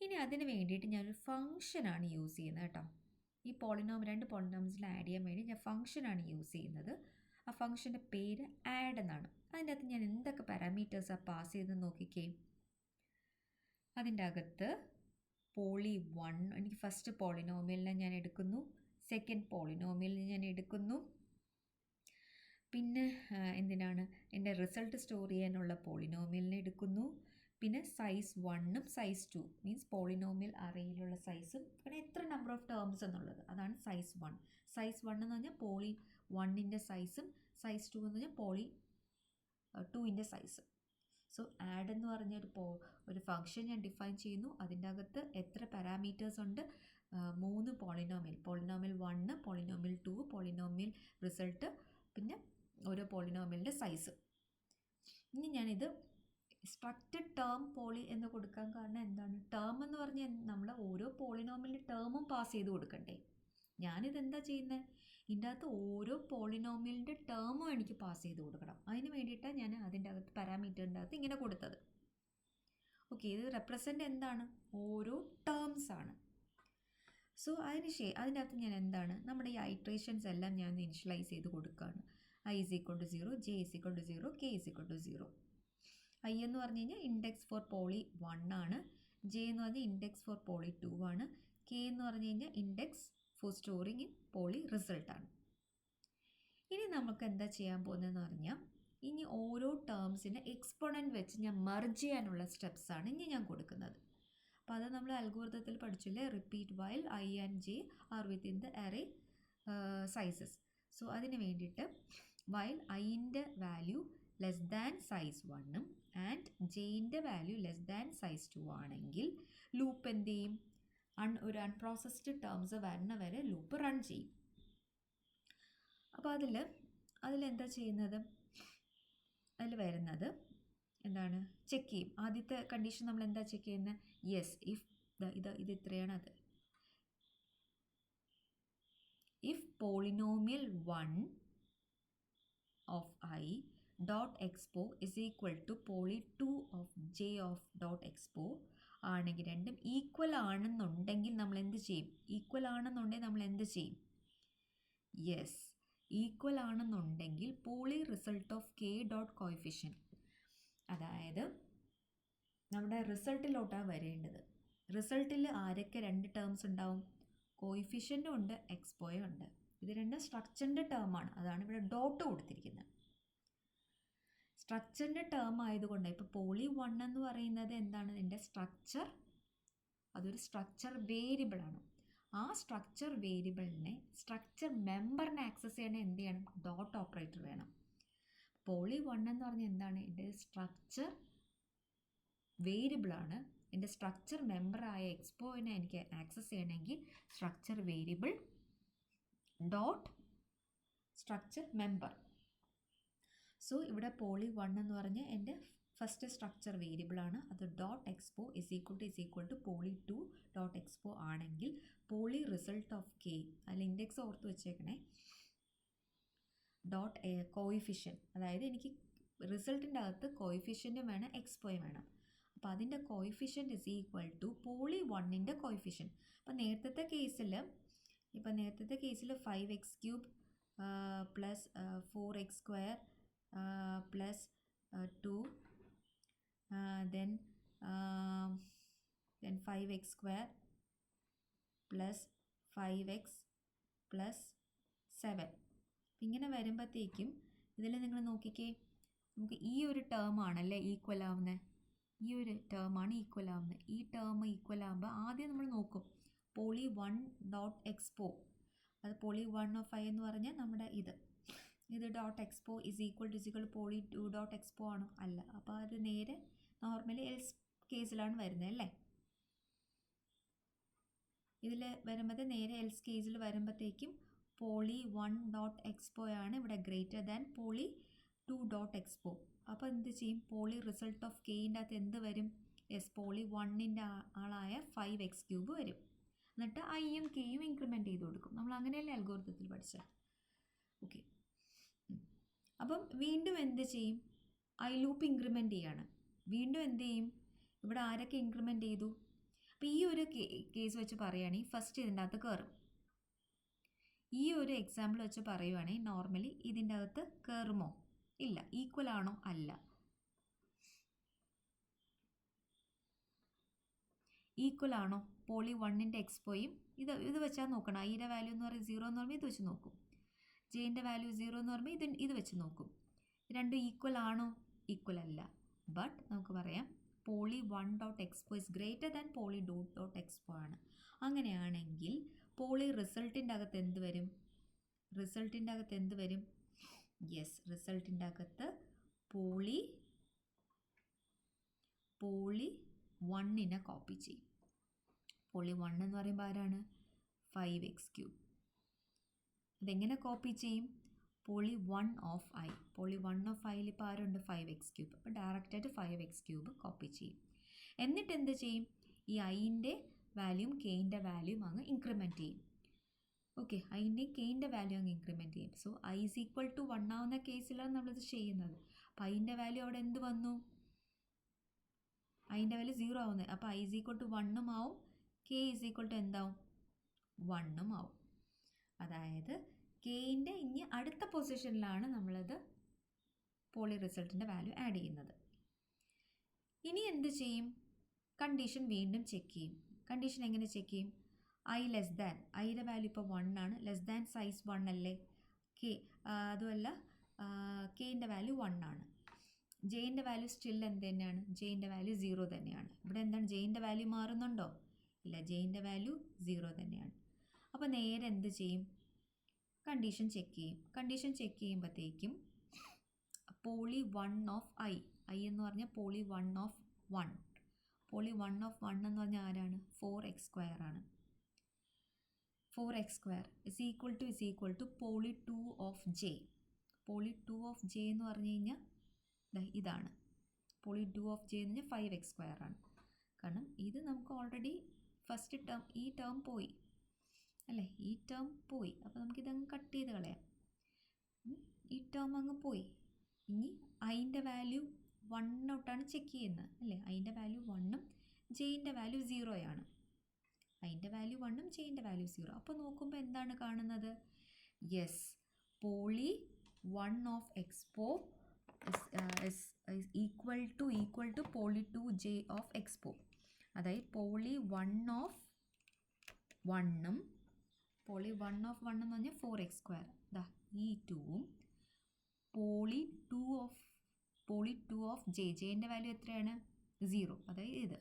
ഇനി അതിന് വേണ്ടിയിട്ട് ഞാനൊരു ഫംഗ്ഷനാണ് യൂസ് ചെയ്യുന്നത് കേട്ടോ. ഈ 2 പോളിനോമിയൽസിൽ ആഡ് ചെയ്യാൻ വേണ്ടി ഞാൻ ഫംഗ്ഷനാണ് യൂസ് ചെയ്യുന്നത്. ആ ഫംഗ്ഷൻ്റെ പേര് ആഡ് എന്നാണ്. അതിൻ്റെ അകത്ത് ഞാൻ എന്തൊക്കെ പാരാമീറ്റേഴ്സാണ് പാസ് ചെയ്തെന്ന് നോക്കിക്കേ. അതിൻ്റെ അകത്ത് പോളി 1 എനിക്ക് ഫസ്റ്റ് പോളിനോമിയലിനെ ഞാൻ എടുക്കുന്നു, സെക്കൻഡ് പോളിനോമിയലിനെ ഞാൻ എടുക്കുന്നു, പിന്നെ എന്തിനാണ് എൻ്റെ റിസൾട്ട് സ്റ്റോർ ചെയ്യാനുള്ള പോളിനോമിയലിനെ എടുക്കുന്നു, പിന്നെ സൈസ് 1ഉം സൈസ് 2 മീൻസ് പോളിനോമിയൽ അറേയിലുള്ള സൈസും, പിന്നെ എത്ര നമ്പർ ഓഫ് ടേംസ് എന്നുള്ളത്, അതാണ് സൈസ് 1. സൈസ് 1 എന്ന് പറഞ്ഞാൽ പോളി 1ൻ്റെ സൈസും, സൈസ് 2 എന്ന് പറഞ്ഞാൽ പോളി 2ൻ്റെ സൈസും. സോ ആഡ് എന്ന് പറഞ്ഞ ഒരു ഫംഗ്ഷൻ ഞാൻ ഡിഫൈൻ ചെയ്യുന്നു. അതിൻ്റെ അകത്ത് എത്ര പാരാമീറ്റേഴ്സ് ഉണ്ട്? 3 പോളിനോമിയൽ 1, പോളിനോമിയൽ 2, പോളിനോമിയൽ റിസൾട്ട്, പിന്നെ ഓരോ പോളിനോമിയലിൻ്റെ സൈസ്. ഇനി ഞാനിത് സ്ട്രക്ചർഡ് ടേം പോളി എന്ന് കൊടുക്കാൻ കാരണം എന്താണ്? ടേം എന്ന് പറഞ്ഞാൽ നമ്മൾ ഓരോ പോളിനോമിയലിൻ്റെ ടേമും പാസ് ചെയ്ത് കൊടുക്കണ്ടേ. ഞാനിതെന്താ ചെയ്യുന്നത്? ഇതിൻ്റെ അകത്ത് ഓരോ പോളിനോമിയലിൻ്റെ ടേമും എനിക്ക് പാസ് ചെയ്ത് കൊടുക്കണം. അതിന് വേണ്ടിയിട്ടാണ് ഞാൻ അതിൻ്റെ അകത്ത് പാരാമീറ്ററിൻ്റെ അകത്ത് ഇങ്ങനെ കൊടുത്തത്. ഓക്കെ, ഇത് റെപ്രസെൻ്റ് എന്താണ്? ഓരോ ടേംസ് ആണ്. സോ അതിൻ്റെ അകത്ത് ഞാൻ എന്താണ്, നമ്മുടെ ഈ ഐട്രേഷൻസ് എല്ലാം ഞാൻ ഇനിഷ്യലൈസ് ചെയ്ത് കൊടുക്കുകയാണ്. i = 0, j = 0, k = 0. i എന്ന് പറഞ്ഞു കഴിഞ്ഞാൽ ഇൻഡെക്സ് ഫോർ പോളി 1 ആണ്, j എന്ന് പറഞ്ഞാൽ ഇൻഡെക്സ് ഫോർ പോളി 2 ആണ്, k എന്ന് പറഞ്ഞു കഴിഞ്ഞാൽ index for storing in poly റിസൾട്ടാണ്. ഇനി നമുക്ക് എന്താ ചെയ്യാൻ പോകുന്നതെന്ന് പറഞ്ഞാൽ, ഇനി ഓരോ ടേംസിനെ എക്സ്പോണൻറ്റ് വെച്ച് ഞാൻ മെർജ് ചെയ്യാനുള്ള സ്റ്റെപ്സാണ് ഇനി ഞാൻ കൊടുക്കുന്നത്. അപ്പോൾ അത് നമ്മൾ അൽഗോരിതത്തിൽ പഠിച്ചില്ലേ, repeat while i and j are within the array sizes. So അതിന് വേണ്ടിയിട്ട് വൈൽ iൻ്റെ വാല്യൂ ലെസ് ദാൻ സൈസ് 1ഉം ആൻഡ് ജെയിൻ്റെ വാല്യൂ ലെസ് ദാൻ സൈസ് 2 ആണെങ്കിൽ ലൂപ്പ് എന്ത് ചെയ്യും? ഒരു അൺപ്രോസസ്ഡ് ടേംസ് വരുന്ന വരെ ലൂപ്പ് റൺ ചെയ്യും. അപ്പോൾ അതിലെന്താ ചെയ്യുന്നത്? അതിൽ വരുന്നത് എന്താണ്? ചെക്ക് ചെയ്യും. ആദ്യത്തെ കണ്ടീഷൻ നമ്മൾ എന്താ ചെക്ക് ചെയ്യുന്നത്? യെസ്, ഇഫ് ഇത് ഇത്രയാണ്. അത് if polynomial 1 of i dot expo is equal to poly 2 of j of dot expo ആണെങ്കിൽ, രണ്ടും ഈക്വൽ ആണെന്നുണ്ടെങ്കിൽ നമ്മൾ എന്ത് ചെയ്യും? യെസ്, ഈക്വൽ ആണെന്നുണ്ടെങ്കിൽ poly result of k dot coefficient, അതായത് നമ്മുടെ റിസൾട്ടിലോട്ടാണ് വരേണ്ടത്. റിസൾട്ടിൽ ആരൊക്കെ 2 ടേംസ് ഉണ്ടാവും? കോയിഫിഷ്യൻറ്റും ഉണ്ട്, എക്സ്പോയും ഉണ്ട്. ഇത് രണ്ടും സ്ട്രക്ചറിൻ്റെ ടേമാണ്, അതാണ് ഇവിടെ ഡോട്ട് കൊടുത്തിരിക്കുന്നത്. സ്ട്രക്ചറിൻ്റെ ടേം ആയതുകൊണ്ട് ഇപ്പോൾ പോളി 1 എന്ന് പറയുന്നത് എന്താണ്? എൻ്റെ സ്ട്രക്ചർ, അതൊരു സ്ട്രക്ചർ വേരിയബിളാണ്. ആ സ്ട്രക്ചർ വേരിയബിളിനെ സ്ട്രക്ചർ മെമ്പറിനെ ആക്സസ് ചെയ്യണേ എന്ത് ചെയ്യണം? ഡോട്ട് ഓപ്പറേറ്റർ വേണം. പോളി 1 എന്ന് പറഞ്ഞാൽ എന്താണ്? എൻ്റെ സ്ട്രക്ചർ വേരിയബിളാണ്. എൻ്റെ സ്ട്രക്ചർ മെമ്പറായ എക്സ്പോയിനെ എനിക്ക് ആക്സസ് ചെയ്യണമെങ്കിൽ structure variable dot structure member. So ഇവിടെ പോളി 1 എന്ന് പറഞ്ഞാൽ എൻ്റെ ഫസ്റ്റ് സ്ട്രക്ചർ വേരിയബിളാണ്. അത് dot expo is equal to poly 2 dot expo ആണെങ്കിൽ പോളി റിസൾട്ട് ഓഫ് k, അതിൽ ഇൻഡെക്സ് ഓർത്ത് വെച്ചേക്കണേ, ഡോട്ട് കോയിഫിഷ്യൻ, അതായത് എനിക്ക് റിസൾട്ടിൻ്റെ അകത്ത് കോയിഫിഷ്യൻറ്റും വേണം, എക്സ്പോയും വേണം. അപ്പോൾ അതിൻ്റെ coefficient is equal to poly 1ൻ്റെ കോയിഫിഷ്യൻ. അപ്പോൾ നേരത്തെ കേസിൽ ഇപ്പം നേരത്തെ കേസിൽ 5x³ plus 4x² plus 2 then 5x² plus 5x plus 7. ഇങ്ങനെ വരുമ്പോഴത്തേക്കും ഇതിൽ നിങ്ങൾ നോക്കിക്കേ, നമുക്ക് ഈ ഒരു ടേം ആണല്ലേ ഈക്വൽ ആവുന്നത്, ഈ ഒരു ടേമാണ് ഈക്വൽ ആവുന്നത്. ഈ ടേം ഈക്വൽ ആകുമ്പോൾ ആദ്യം നമ്മൾ നോക്കും പോളി 1.expo, അത് പോളി 1 എന്ന് പറഞ്ഞാൽ നമ്മുടെ ഇത് .expo is equal to poly 2.expo ആണോ? അല്ല. അപ്പോൾ അത് നേരെ നോർമലി എൽസ് കേസിലാണ് വരുന്നത് അല്ലേ. ഇതിൽ വരുമ്പോൾ നേരെ എൽസ് കേസിൽ വരുമ്പോഴത്തേക്കും പോളി 1.expo ആണ് ഇവിടെ ഗ്രേറ്റർ ദാൻ പോളി 2.expo. അപ്പോൾ എന്ത് ചെയ്യും? പോളി റിസൾട്ട് ഓഫ് കെയിൻ്റെ അകത്ത് എന്ത് വരും? പോളി 1ൻ്റെ ആളായ 5x³ വരും. എന്നിട്ട് ഐയും കെയും ഇൻക്രിമെൻറ്റ് ചെയ്ത് കൊടുക്കും. നമ്മൾ അങ്ങനെയല്ലേ അൽഗോരിതത്തിൽ പഠിച്ചത്. ഓക്കെ. അപ്പം വീണ്ടും എന്ത് ചെയ്യും? ഐ ലൂപ്പ് ഇൻക്രിമെൻറ്റ് ചെയ്യാണ്. വീണ്ടും എന്ത് ചെയ്യും? ഇവിടെ ആരൊക്കെ ഇൻക്രിമെൻറ്റ് ചെയ്തു? അപ്പോൾ ഈ ഒരു കേസ് വെച്ച് പറയുകയാണെങ്കിൽ ഫസ്റ്റ് ഇതിൻ്റെ അകത്ത് കയറും. ഈ ഒരു എക്സാമ്പിൾ വെച്ച് പറയുവാണെങ്കിൽ നോർമലി ഇതിൻ്റെ അകത്ത് കയറുമോ? ഇല്ല. ഈക്വൽ ആണോ? അല്ല. ഈക്വൽ ആണോ? പോളി 1ൻ്റെ എക്സ്പോയും ഇത് വെച്ചാൽ നോക്കണം. ഐയുടെ വാല്യൂ എന്ന് പറയുന്നത് 0 എന്ന് പറയുമ്പോൾ ഇത് വെച്ച് നോക്കും. ജെയിൻ്റെ വാല്യൂ 0 എന്ന് പറയുമ്പോൾ ഇത് വെച്ച് നോക്കും. രണ്ടും ഈക്വൽ ആണോ? ഈക്വൽ അല്ല. ബട്ട് നമുക്ക് പറയാം poly 1.expo is greater than poly 2.expo ആണ്. അങ്ങനെയാണെങ്കിൽ പോളി റിസൾട്ടിൻ്റെ അകത്ത് എന്ത് വരും? റിസൾട്ടിൻ്റെ അകത്ത് എന്ത് വരും? യെസ്, റിസൾട്ടിൻ്റെ അകത്ത് പോളി 1നെ കോപ്പി ചെയ്യും. പോളി 1 എന്ന് പറയുമ്പോൾ ആരാണ്? 5x³. അതെങ്ങനെ കോപ്പി ചെയ്യും? Poly 1 of I. Poly 1 of ഐയിൽ ഇപ്പോൾ ആരുണ്ട്? 5x³. അപ്പോൾ ഡയറക്റ്റായിട്ട് 5x³ കോപ്പി ചെയ്യും. എന്നിട്ട് എന്ത് ചെയ്യും? ഈ ഐൻ്റെ വാല്യൂം കെയിൻ്റെ വാല്യൂം അങ്ങ് ഇൻക്രിമെൻറ്റ് ചെയ്യും. ഓക്കെ, ഐൻ്റെയും കെയിൻ്റെ വാല്യൂ അങ്ങ് ഇൻക്രിമെൻറ്റ് ചെയ്യും. So I is equal to 1 ആവുന്ന കേസിലാണ് നമ്മളിത് ചെയ്യുന്നത്. അപ്പോൾ ഐൻ്റെ വാല്യൂ അവിടെ എന്ത് വന്നു? ഐൻ്റെ വാല്യൂ 0 ആവുന്നത്. അപ്പോൾ ഐ ഈസ് ഈക്വൽ ടു 1 ആവും, കെ ഈസ് ഈക്വൽ ടു എന്താവും? 1 ആവും. അതായത് കെയിൻ്റെ ഇനി അടുത്ത പൊസിഷനിലാണ് നമ്മളത് പോളി റിസൾട്ടിൻ്റെ വാല്യൂ ആഡ് ചെയ്യുന്നത്. ഇനി എന്ത് ചെയ്യും? കണ്ടീഷൻ വീണ്ടും ചെക്ക് ചെയ്യും. കണ്ടീഷൻ എങ്ങനെ ചെക്ക് ചെയ്യും? ഐ ലെസ് ദാൻ, ഐയുടെ വാല്യൂ ഇപ്പോൾ 1 ആണ്, ലെസ് ദാൻ സൈസ് 1 അല്ലേ. കെ അതുമല്ല, കെയിൻ്റെ വാല്യൂ 1 ആണ്. ജെയിൻ്റെ വാല്യൂ സ്റ്റിൽ എന്ത് തന്നെയാണ്? ജെയിൻ്റെ വാല്യൂ 0 തന്നെയാണ്. ഇവിടെ എന്താണ്? ജെയിൻ്റെ വാല്യൂ മാറുന്നുണ്ടോ? ഇല്ല, ജെയിൻ്റെ വാല്യൂ 0 തന്നെയാണ്. അപ്പോൾ നേരെ എന്ത് ചെയ്യും? കണ്ടീഷൻ ചെക്ക് ചെയ്യും. കണ്ടീഷൻ ചെക്ക് ചെയ്യുമ്പോഴത്തേക്കും പോളി 1 ഓഫ് ഐ എന്ന് പറഞ്ഞാൽ പോളി 1 ഓഫ് 1. പോളി 1 ഓഫ് 1 എന്ന് പറഞ്ഞാൽ ആരാണ്? 4x² ആണ്. 4x² is equal to poly 2 of J. Poly 2 of J എന്ന് പറഞ്ഞു കഴിഞ്ഞാൽ ഇതാണ്. പോളി 2 ഓഫ് ജെ എന്ന് പറഞ്ഞാൽ 5x² ആണ്. കാരണം ഇത് നമുക്ക് ഓൾറെഡി ഫസ്റ്റ് ടേം, ഈ ടേം പോയി അല്ലേ, ഈ ടേം പോയി. അപ്പോൾ നമുക്കിതങ്ങ് കട്ട് ചെയ്ത് കളയാം. ഈ ടേം അങ്ങ് പോയി. ഇനി ഐൻ്റെ വാല്യൂ 1 തൊട്ടാണ് ചെക്ക് ചെയ്യുന്നത് അല്ലേ. ഐൻ്റെ വാല്യൂ 1ഉം ജെയിൻ്റെ വാല്യൂ 0 ആണ്. ഐൻ്റെ വാല്യൂ 1ഉം ജെയിൻ്റെ വാല്യൂ 0. അപ്പോൾ നോക്കുമ്പോൾ എന്താണ് കാണുന്നത്? Yes, poly 1 of expo is equal to poly 2j of expo. അതായത് പോളി 1 ഓഫ് 1ഉം പോളി 1 ഓഫ് 1 എന്ന് പറഞ്ഞാൽ 4x², ഈ 2ഉം പോളി 2 ഓഫ് ജെയിൻ്റെ വാല്യൂ എത്രയാണ്? 0. അതായത് ഇത്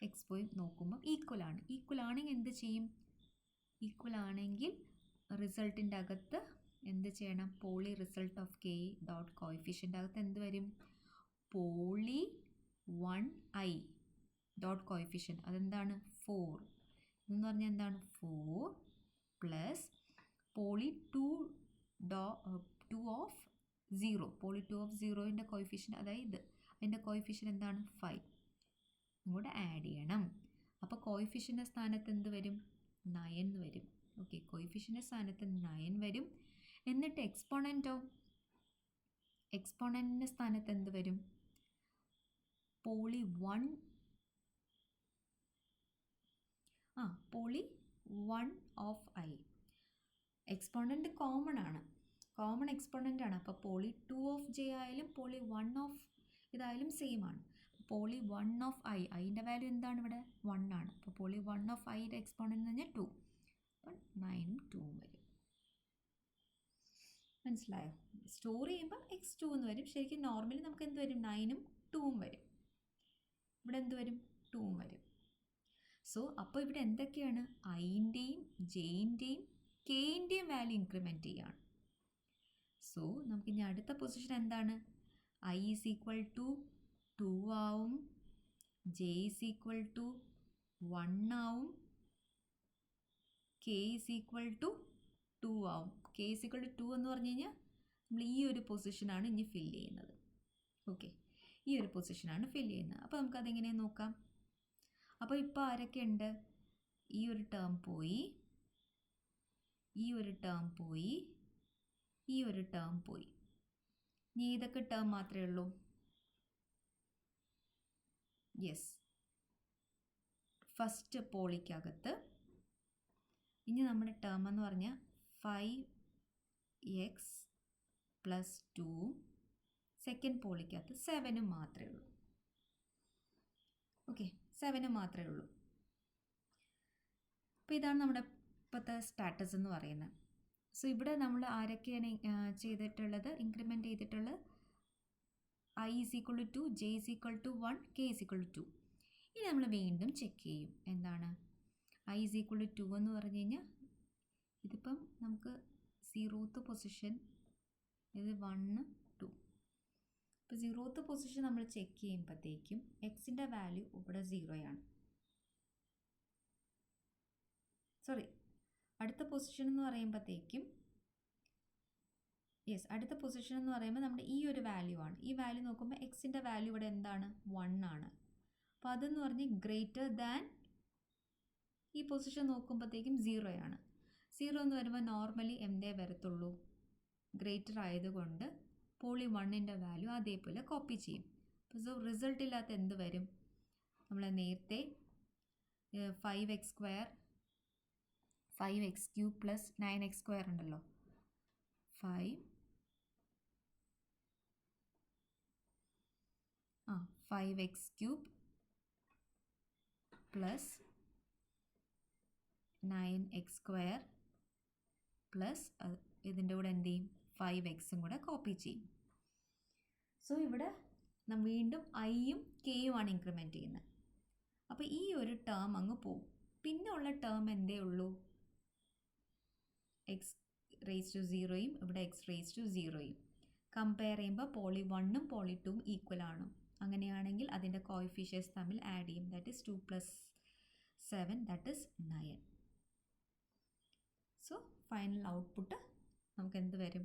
എക്സ്പോയും നോക്കുമ്പോൾ ഈക്വൽ ആണ്. ഈക്വൽ ആണെങ്കിൽ എന്ത് ചെയ്യും? ഈക്വൽ ആണെങ്കിൽ റിസൾട്ടിൻ്റെ അകത്ത് എന്ത് ചെയ്യണം? Poly result of K dot കോയിഫിഷ്യൻ്റെ അകത്ത് എന്ത് വരും? Poly 1i dot coefficient. അതെന്താണ്? 4 എന്ന് പറഞ്ഞാൽ എന്താണ്? 4 plus poly 2 of 0. Poly 2 of 0ൻ്റെ കോയിഫിഷ്യൻ, അതായത് അതിൻ്റെ കോയിഫിഷ്യൻ എന്താണ്? 5. ഇങ്ങോട്ട് ആഡ് ചെയ്യണം. അപ്പോൾ കോയിഫിഷ്യൻ്റെ സ്ഥാനത്ത് എന്ത് വരും? 9 വരും. ഓക്കെ, കോയിഫിഷ്യൻ്റെ സ്ഥാനത്ത് 9 വരും. എന്നിട്ട് എക്സ്പോണൻറ്റിൻ്റെ സ്ഥാനത്ത് എന്ത് വരും? Poly 1 of I. Exponent common ആണ്, കോമൺ എക്സ്പോണൻ്റ് ആണ്. അപ്പോൾ പോളി 2 ഓഫ് ജെ ആയാലും പോളി 1 ഓഫ് ഇതായാലും സെയിം ആണ്. പോളി 1 ഓഫ് ഐ, ഐൻ്റെ വാല്യൂ എന്താണ് ഇവിടെ 1 ആണ്. അപ്പോൾ പോളി 1 ഓഫ് ഐയുടെ എക്സ്പോണൻ്റ് എന്ന് പറഞ്ഞാൽ 2. അപ്പം 9ഉം 2ഉം വരും. മനസ്സിലായോ? സ്റ്റോർ ചെയ്യുമ്പോൾ x2 എന്ന് വരും. ശരിക്കും നോർമലി നമുക്ക് എന്ത് വരും? 9ഉം 2ഉം വരും. ഇവിടെ എന്ത് വരും? 2ഉം വരും. സോ അപ്പോൾ ഇവിടെ എന്തൊക്കെയാണ്? ഐൻ്റെയും ജെയിൻ്റെയും കെയിൻ്റെയും വാല്യൂ ഇൻക്രിമെൻറ്റ് ചെയ്യുകയാണ്. സോ നമുക്ക് ഇനി അടുത്ത പൊസിഷൻ എന്താണ്? ഐ ഈസ് ഈക്വൽ ടു 2 ആവും, ജെ ഈസ് ഈക്വൽ ടു 1 ആവും, കെ ഈസ് ഈക്വൽ ടു 2 ആവും. കെ ഈസ് ഈക്വൽ ടു 2 എന്ന് പറഞ്ഞു കഴിഞ്ഞാൽ നമ്മൾ ഈ ഒരു പൊസിഷനാണ് ഇനി ഫില്ല് ചെയ്യുന്നത്. ഓക്കെ, ഈ ഒരു പൊസിഷനാണ് ഫില്ല് ചെയ്യുന്നത്. അപ്പോൾ നമുക്കതെങ്ങനെ നോക്കാം. അപ്പോൾ ഇപ്പോൾ ആരൊക്കെ ഉണ്ട്? ഈ ഒരു ടേം പോയി, ഈ ഒരു ടേം പോയി, ഈ ഒരു ടേം പോയി. ഇനി ഇതൊക്കെ ടേം മാത്രമേ ഉള്ളൂ. യെസ്, ഫസ്റ്റ് പോളിക്കകത്ത് ഇനി നമ്മുടെ ടേം എന്ന് പറഞ്ഞാൽ 5x + 2, സെക്കൻഡ് പോളിക്കകത്ത് 7 മാത്രമേ ഉള്ളൂ. ഓക്കെ, 7 മാത്രമേ ഉള്ളൂ. അപ്പോൾ ഇതാണ് നമ്മുടെ ഇപ്പോഴത്തെ സ്റ്റാറ്റസ് എന്ന് പറയുന്നത്. സോ ഇവിടെ നമ്മൾ ആരൊക്കെയാണ് ചെയ്തിട്ടുള്ളത്? ഇൻക്രിമെൻറ്റ് ചെയ്തിട്ടുള്ളത് I is equal to 2, J is equal to 1, K is equal to 2. ഇനി നമ്മൾ വീണ്ടും ചെക്ക് ചെയ്യും. എന്താണ്? ഐ ഈസ് ഈക്വൽ ടു 2 എന്ന് പറഞ്ഞു കഴിഞ്ഞാൽ ഇതിപ്പം നമുക്ക് 0th പൊസിഷൻ, ഇത് 1, 2. ഇപ്പോൾ 0th പൊസിഷൻ നമ്മൾ ചെക്ക് ചെയ്യുമ്പോഴത്തേക്കും എക്സിൻ്റെ വാല്യൂ ഇവിടെ 0 ആണ്. സോറി, അടുത്ത പൊസിഷൻ എന്ന് പറയുമ്പോഴത്തേക്കും യെസ്, അടുത്ത പൊസിഷൻ എന്ന് പറയുമ്പോൾ നമ്മുടെ ഈ ഒരു വാല്യൂ ആണ്. ഈ വാല്യൂ നോക്കുമ്പോൾ എക്സിൻ്റെ വാല്യൂ ഇവിടെ എന്താണ്? 1 ആണ്. അപ്പോൾ അതെന്ന് പറഞ്ഞ് ഗ്രേറ്റർ ദാൻ ഈ പൊസിഷൻ നോക്കുമ്പോഴത്തേക്കും 0 ആണ്. 0 എന്ന് വരുമ്പോൾ നോർമലി എന്തേ വരത്തുള്ളൂ? ഗ്രേറ്റർ ആയതുകൊണ്ട് പോളി 1ൻ്റെ വാല്യൂ അതേപോലെ കോപ്പി ചെയ്യും. അപ്പോൾ സോ റിസൾട്ടില്ലാത്ത എന്ത് വരും? നമ്മൾ നേരത്തെ 5x² 5x³ + 9x² ഉണ്ടല്ലോ, 5x³ + 9x² പ്ലസ് ഇതിൻ്റെ കൂടെ എന്ത് ചെയ്യും? 5xഉം കൂടെ കോപ്പി ചെയ്യും. സോ ഇവിടെ വീണ്ടും ഐയും കെയും ആണ് ഇൻക്രിമെൻറ്റ് ചെയ്യുന്നത്. അപ്പോൾ ഈ ഒരു ടേം അങ്ങ് പോവും. പിന്നെ ഉള്ള ടേം എന്തേ ഉള്ളൂ? x⁻⁴യും ഇവിടെ x⁻�0യും. കമ്പയർ ചെയ്യുമ്പോൾ പോളി 1ഉം പോളി 2ഉം ഈക്വൽ ആണ്. അങ്ങനെയാണെങ്കിൽ അതിൻ്റെ കോഎഫിഷ്യൻസ് തമ്മിൽ ആഡ് ചെയ്യും. That is 2 + 7, that is 9. So final output നമുക്ക് എന്ത് വരും?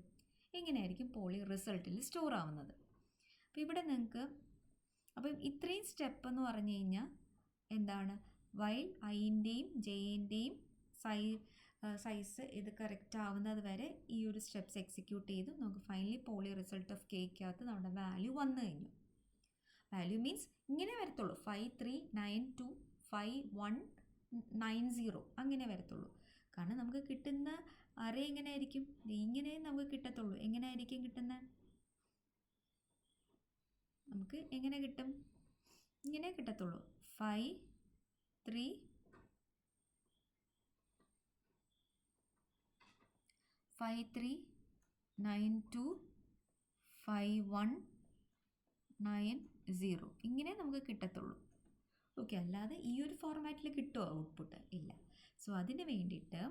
ഇങ്ങനെയായിരിക്കും പോളി റിസൾട്ടിൽ സ്റ്റോർ ആവുന്നത്. അപ്പോൾ ഇവിടെ നിങ്ങൾക്ക് അപ്പം ഇത്രയും സ്റ്റെപ്പ് എന്ന് പറഞ്ഞു കഴിഞ്ഞാൽ എന്താണ്? വൈൽ ഐൻ്റെയും ജെയിൻ്റെയും സൈസ് ഇത് കറക്റ്റ് ആവുന്നത് വരെ ഈ ഒരു സ്റ്റെപ്സ് എക്സിക്യൂട്ട് ചെയ്തു. നമുക്ക് ഫൈനലി പോളി റിസൾട്ട് ഓഫ് കെയ്ക്കകത്ത് നമ്മുടെ വാല്യൂ വന്നു കഴിഞ്ഞു. വാല്യൂ മീൻസ് ഇങ്ങനെ വരത്തുള്ളൂ. 5 3 9 2 5 1 9 0 അങ്ങനെ വരത്തുള്ളൂ. കാരണം നമുക്ക് കിട്ടുന്ന അറേ എങ്ങനെയായിരിക്കും? ഇങ്ങനെ നമുക്ക് കിട്ടത്തുള്ളൂ. എങ്ങനെയായിരിക്കും കിട്ടുന്നത്? നമുക്ക് എങ്ങനെ കിട്ടും? ഇങ്ങനെ കിട്ടത്തുള്ളൂ. 5 3 5 3 9 2 5 1 9 0 ഇങ്ങനെ നമുക്ക് കിട്ടത്തുള്ളൂ. ഓക്കെ, അല്ലാതെ ഈ ഒരു ഫോർമാറ്റിൽ കിട്ടുമോ ഔട്ട്പുട്ട്? ഇല്ല. സോ അതിന് വേണ്ടിയിട്ട്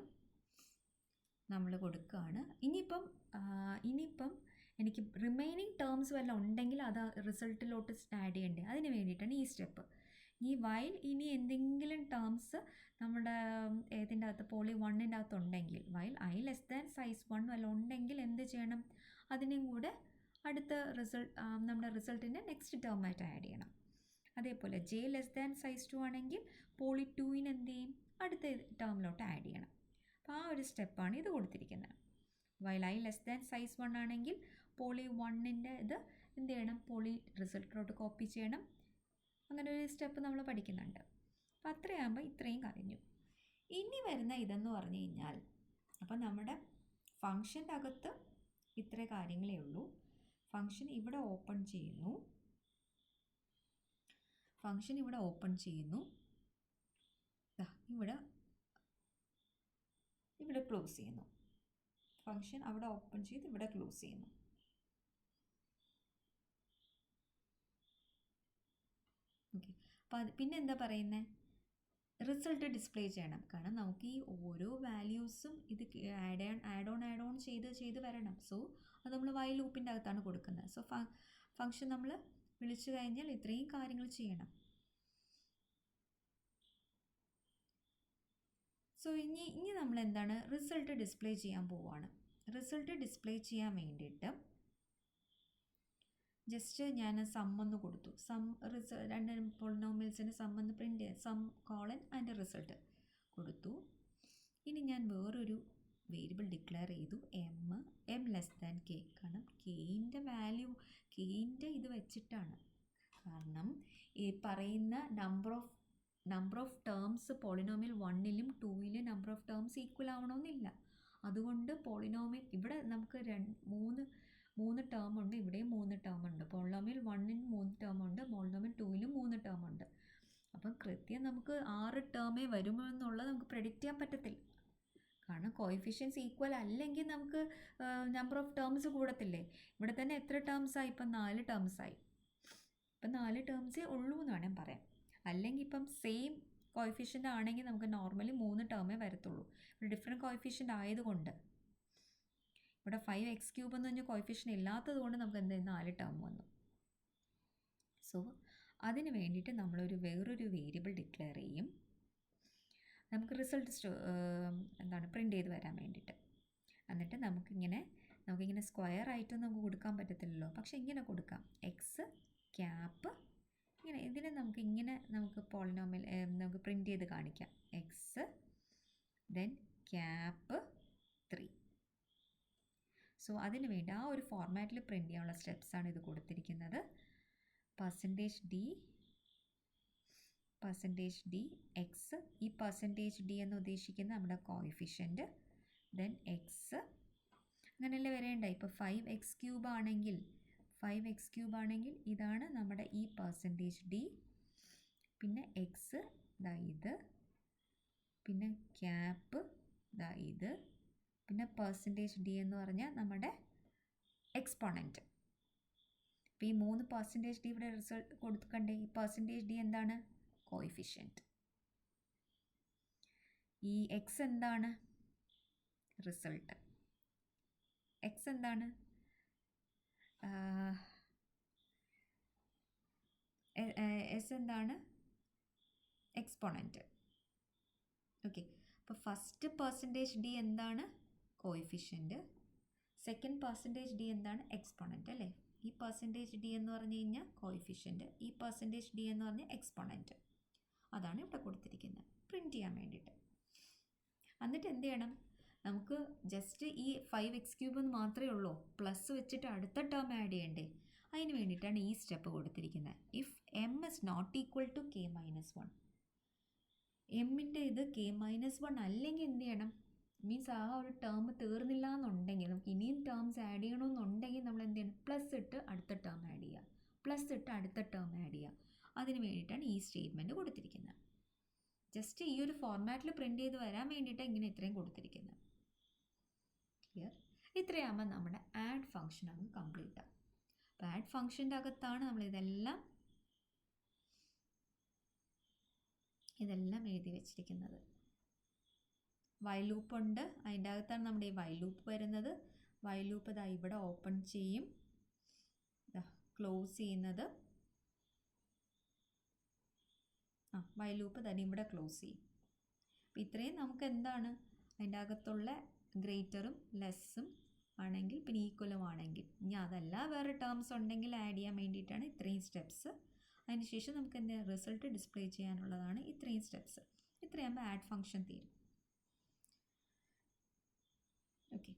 നമ്മൾ കൊടുക്കുകയാണ്. ഇനിയിപ്പം എനിക്ക് റിമൈനിങ് ടേംസ് വല്ലതും ഉണ്ടെങ്കിൽ അത് റിസൾട്ടിലോട്ട് ആഡ് ചെയ്യണ്ടേ? അതിന് വേണ്ടിയിട്ടാണ് ഈ സ്റ്റെപ്പ്. ഈ വൈൽ ഇനി എന്തെങ്കിലും ടേംസ് നമ്മുടെ ഏതിൻ്റെ അകത്ത് പോളി 1ൻ്റെ അകത്ത് ഉണ്ടെങ്കിൽ, while I less than size 1 വല്ലതും ഉണ്ടെങ്കിൽ എന്ത് ചെയ്യണം? അതിനെയും കൂടെ അടുത്ത നമ്മുടെ റിസൾട്ടിൻ്റെ നെക്സ്റ്റ് ടേമായിട്ട് ആഡ് ചെയ്യണം. അതേപോലെ ജെ ലെസ് ദാൻ സൈസ് 2 ആണെങ്കിൽ പോളി 2ന് എന്ത് ചെയ്യും? അടുത്ത ടേമിലോട്ട് ആഡ് ചെയ്യണം. അപ്പോൾ ആ ഒരു സ്റ്റെപ്പാണ് ഇത് കൊടുത്തിരിക്കുന്നത്. While I less than size 1 ആണെങ്കിൽ പോളി 1ൻ്റെ ഇത് എന്ത് ചെയ്യണം? പോളി റിസൾട്ടിലോട്ട് കോപ്പി ചെയ്യണം. അങ്ങനെ ഒരു സ്റ്റെപ്പ് നമ്മൾ പഠിക്കുന്നുണ്ട്. അപ്പോൾ അത്രയാകുമ്പോൾ ഇത്രയും കഴിഞ്ഞു. ഇനി വരുന്ന ഇതെന്ന് പറഞ്ഞു കഴിഞ്ഞാൽ, അപ്പോൾ നമ്മുടെ ഫംഗ്ഷൻ്റെ അകത്ത് ഇത്ര കാര്യങ്ങളേ ഉള്ളൂ. ഫംഗ്ഷൻ ഇവിടെ ഓപ്പൺ ചെയ്യുന്നു, ഇവിടെ ക്ലോസ് ചെയ്യുന്നു. ഫംഗ്ഷൻ അവിടെ ഓപ്പൺ ചെയ്ത് ഇവിടെ ക്ലോസ് ചെയ്യുന്നു. ഓക്കെ. അപ്പോൾ പിന്നെ എന്താ പറയുന്നത്, റിസൾട്ട് ഡിസ്പ്ലേ ചെയ്യണം. കാരണം നമുക്ക് ഈ ഓരോ വാല്യൂസും ഇത് ആഡ് ഓൺ ചെയ്ത് വരണം. സോ അത് നമ്മൾ വൈൽ ലൂപ്പിൻ്റെ അകത്താണ് കൊടുക്കുന്നത്. സോ ഫംഗ്ഷൻ നമ്മൾ വിളിച്ചു കഴിഞ്ഞാൽ ഇത്രയും കാര്യങ്ങൾ ചെയ്യണം. സോ ഇനി നമ്മൾ എന്താണ് റിസൾട്ട് ഡിസ്പ്ലേ ചെയ്യാൻ പോവുകയാണ്. റിസൾട്ട് ഡിസ്പ്ലേ ചെയ്യാൻ വേണ്ടിയിട്ട് ജസ്റ്റ് ഞാൻ സം ഒന്ന് കൊടുത്തു. രണ്ട് പോളിനോമിയൽസിൻ്റെ സം എന്ന് പ്രിൻ്റ് ചെയ്യാം. സം കോളൻ ആൻഡ് റിസൾട്ട് കൊടുത്തു. ഇനി ഞാൻ വേറൊരു വേരിയബിൾ ഡിക്ലെയർ ചെയ്തു, എം ലെസ് ദാൻ കെ. കാരണം കെയിൻ്റെ വാല്യൂ, കെയിൻ്റെ ഇത് വെച്ചിട്ടാണ്. കാരണം ഈ പറയുന്ന നമ്പർ ഓഫ് ടേംസ് പോളിനോമിയൽ 1ലും 2ലും നമ്പർ ഓഫ് ടേംസ് ഈക്വൽ ആവണമെന്നില്ല. അതുകൊണ്ട് പോളിനോമിയൽ ഇവിടെ നമുക്ക് മൂന്ന് ടേം ഉണ്ട്, ഇവിടെയും 3 ടേം ഉണ്ട്. പോളിനോമിയൽ 1ന് 3 ടേം ഉണ്ട്, പോളിനോമിയൽ 2ലും 3 ടേം ഉണ്ട്. അപ്പം കൃത്യം നമുക്ക് 6 ടേമേ വരുമോ എന്നുള്ളത് നമുക്ക് പ്രെഡിക്റ്റ് ചെയ്യാൻ പറ്റത്തില്ല. കാരണം കോഎഫിഷ്യൻസ് ഈക്വൽ അല്ലെങ്കിൽ നമുക്ക് നമ്പർ ഓഫ് ടേംസ് കൂടത്തില്ലേ. ഇവിടെ തന്നെ എത്ര ടേംസായി? ഇപ്പം 4 ടേംസായി. ഇപ്പം 4 ടേംസേ ഉള്ളൂ എന്ന് വേണം പറയാം. അല്ലെങ്കിൽ ഇപ്പം സെയിം കോഎഫിഷ്യൻ്റ് ആണെങ്കിൽ നമുക്ക് നോർമലി 3 ടേമേ വരത്തുള്ളൂ. ഇവിടെ ഡിഫറെൻറ്റ് കോഎഫിഷ്യൻ്റ് ആയതുകൊണ്ട്, ഇവിടെ 5x³ എന്ന് പറഞ്ഞാൽ കോഎഫിഷ്യൻ്റ് ഇല്ലാത്തത് കൊണ്ട് നമുക്ക് എന്ത് 4 ടേം വന്നു. സോ അതിന് വേണ്ടിയിട്ട് നമ്മളൊരു വേറൊരു വേരിയബിൾ ഡിക്ലെയർ ചെയ്യും, നമുക്ക് റിസൾട്ട് പ്രിൻ്റ് ചെയ്ത് വരാൻ വേണ്ടിയിട്ട്. എന്നിട്ട് നമുക്കിങ്ങനെ സ്ക്വയർ ആയിട്ടൊന്നും നമുക്ക് കൊടുക്കാൻ പറ്റത്തില്ലല്ലോ, പക്ഷെ ഇങ്ങനെ കൊടുക്കാം, എക്സ് ക്യാപ്പ് ഇങ്ങനെ. ഇതിനെ നമുക്ക് പോളിനോമിയൽ നമുക്ക് പ്രിൻ്റ് ചെയ്ത് കാണിക്കാം, എക്സ് ദെൻ ക്യാപ്പ് 3. സോ അതിന് വേണ്ടി ആ ഒരു ഫോർമാറ്റിൽ പ്രിൻ്റ് ചെയ്യാനുള്ള സ്റ്റെപ്സാണ് ഇത് കൊടുത്തിരിക്കുന്നത്. %d എക്സ്, ഈ %d എന്ന് ഉദ്ദേശിക്കുന്നത് നമ്മുടെ കോഎഫിഷ്യൻ്റ്, ദെൻ എക്സ് അങ്ങനെയല്ലേ വരേണ്ട. ഇപ്പോൾ 5x³ ആണെങ്കിൽ ഇതാണ് നമ്മുടെ ഈ %d, പിന്നെ എക്സ് ഇത്, പിന്നെ ക്യാപ്പ് ഇത്, പിന്നെ %d എന്ന് പറഞ്ഞാൽ നമ്മുടെ എക്സ്പോണൻറ്റ്. അപ്പോൾ ഈ 3 %d ഇവിടെ റിസൾട്ട് കൊടുക്കണ്ടേ. ഈ %d എന്താണ്? കോഎഫിഷ്യൻറ്റ്. ഈ എക്സ് എന്താണ്? റിസൾട്ട്. എക്സ് എന്താണ്? എസ് എന്താണ്? എക്സ്പോണൻറ്റ്. ഓക്കെ. അപ്പോൾ ഫസ്റ്റ് %d എന്താണ്? കോഎഫിഷ്യൻറ്റ്. സെക്കൻഡ് %d എന്താണ്? എക്സ്പോണൻറ്റ് അല്ലേ. ഈ %d എന്ന് പറഞ്ഞു കഴിഞ്ഞാൽ കോഎഫിഷ്യൻറ്റ്, ഈ %d എന്ന് പറഞ്ഞാൽ എക്സ്പോണൻറ്റ്. അതാണ് ഇവിടെ കൊടുത്തിരിക്കുന്നത് പ്രിൻ്റ് ചെയ്യാൻ വേണ്ടിയിട്ട്. എന്നിട്ട് എന്ത് ചെയ്യണം, നമുക്ക് ജസ്റ്റ് ഈ 5x³ എന്ന് മാത്രമേ ഉള്ളൂ, പ്ലസ് വെച്ചിട്ട് അടുത്ത ടേം ആഡ് ചെയ്യണ്ടേ. അതിന് വേണ്ടിയിട്ടാണ് ഈ സ്റ്റെപ്പ് കൊടുത്തിരിക്കുന്നത്. If m is not equal to k-1, എമ്മിൻ്റെ ഇത് k-1 അല്ലെങ്കിൽ എന്ത് ചെയ്യണം, മീൻസ് ആ ഒരു ടേം തീർന്നില്ല എന്നുണ്ടെങ്കിൽ, നമുക്ക് ഇനിയും ടേംസ് ആഡ് ചെയ്യണമെന്നുണ്ടെങ്കിൽ നമ്മൾ എന്ത് ചെയ്യണം, പ്ലസ് ഇട്ട് അടുത്ത ടേം ആഡ് ചെയ്യുക, അതിന് വേണ്ടിയിട്ടാണ് ഈ സ്റ്റേറ്റ്മെൻറ്റ് കൊടുത്തിരിക്കുന്നത്. ജസ്റ്റ് ഈ ഒരു ഫോർമാറ്റിൽ പ്രിൻ്റ് ചെയ്ത് വരാൻ വേണ്ടിയിട്ടാണ് ഇങ്ങനെ ഇത്രയും കൊടുത്തിരിക്കുന്നത്. ക്ലിയർ? ഇത്രയാകുമ്പോൾ നമ്മുടെ ആഡ് ഫംഗ്ഷൻ അങ്ങ് കംപ്ലീറ്റ് ആകും. അപ്പോൾ ആഡ് ഫംഗ്ഷൻ്റെ അകത്താണ് നമ്മൾ ഇതെല്ലാം എഴുതി വെച്ചിരിക്കുന്നത്. വൈൽ ലൂപ്പ് ഉണ്ട്, അതിൻ്റെ അകത്താണ് നമ്മുടെ ഈ വൈൽ ലൂപ്പ് വരുന്നത്. വൈൽ ലൂപ്പ് ഇതാ ഇവിടെ ഓപ്പൺ ചെയ്യും, ക്ലോസ് ചെയ്യുന്നത്, വൈൽ ലൂപ്പ് തന്നെ ഇവിടെ ക്ലോസ് ചെയ്യും. അപ്പോൾ ഇത്രയും നമുക്ക് എന്താണ് അതിൻ്റെ അകത്തുള്ള ഗ്രേറ്ററും ലെസ്സും ആണെങ്കിൽ, പിന്നെ ഈക്വലും ആണെങ്കിൽ, ഇനി അതല്ല വേറെ ടേംസ് ഉണ്ടെങ്കിൽ ആഡ് ചെയ്യാൻ വേണ്ടിയിട്ടാണ് ഇത്രയും സ്റ്റെപ്സ്. അതിനുശേഷം നമുക്ക് എന്താ റിസൾട്ട് ഡിസ്പ്ലേ ചെയ്യാനുള്ളതാണ് ഇത്രയും സ്റ്റെപ്സ്. ഇത്രയാകുമ്പോൾ ആഡ് ഫംഗ്ഷൻ തീരും. ഓക്കെ.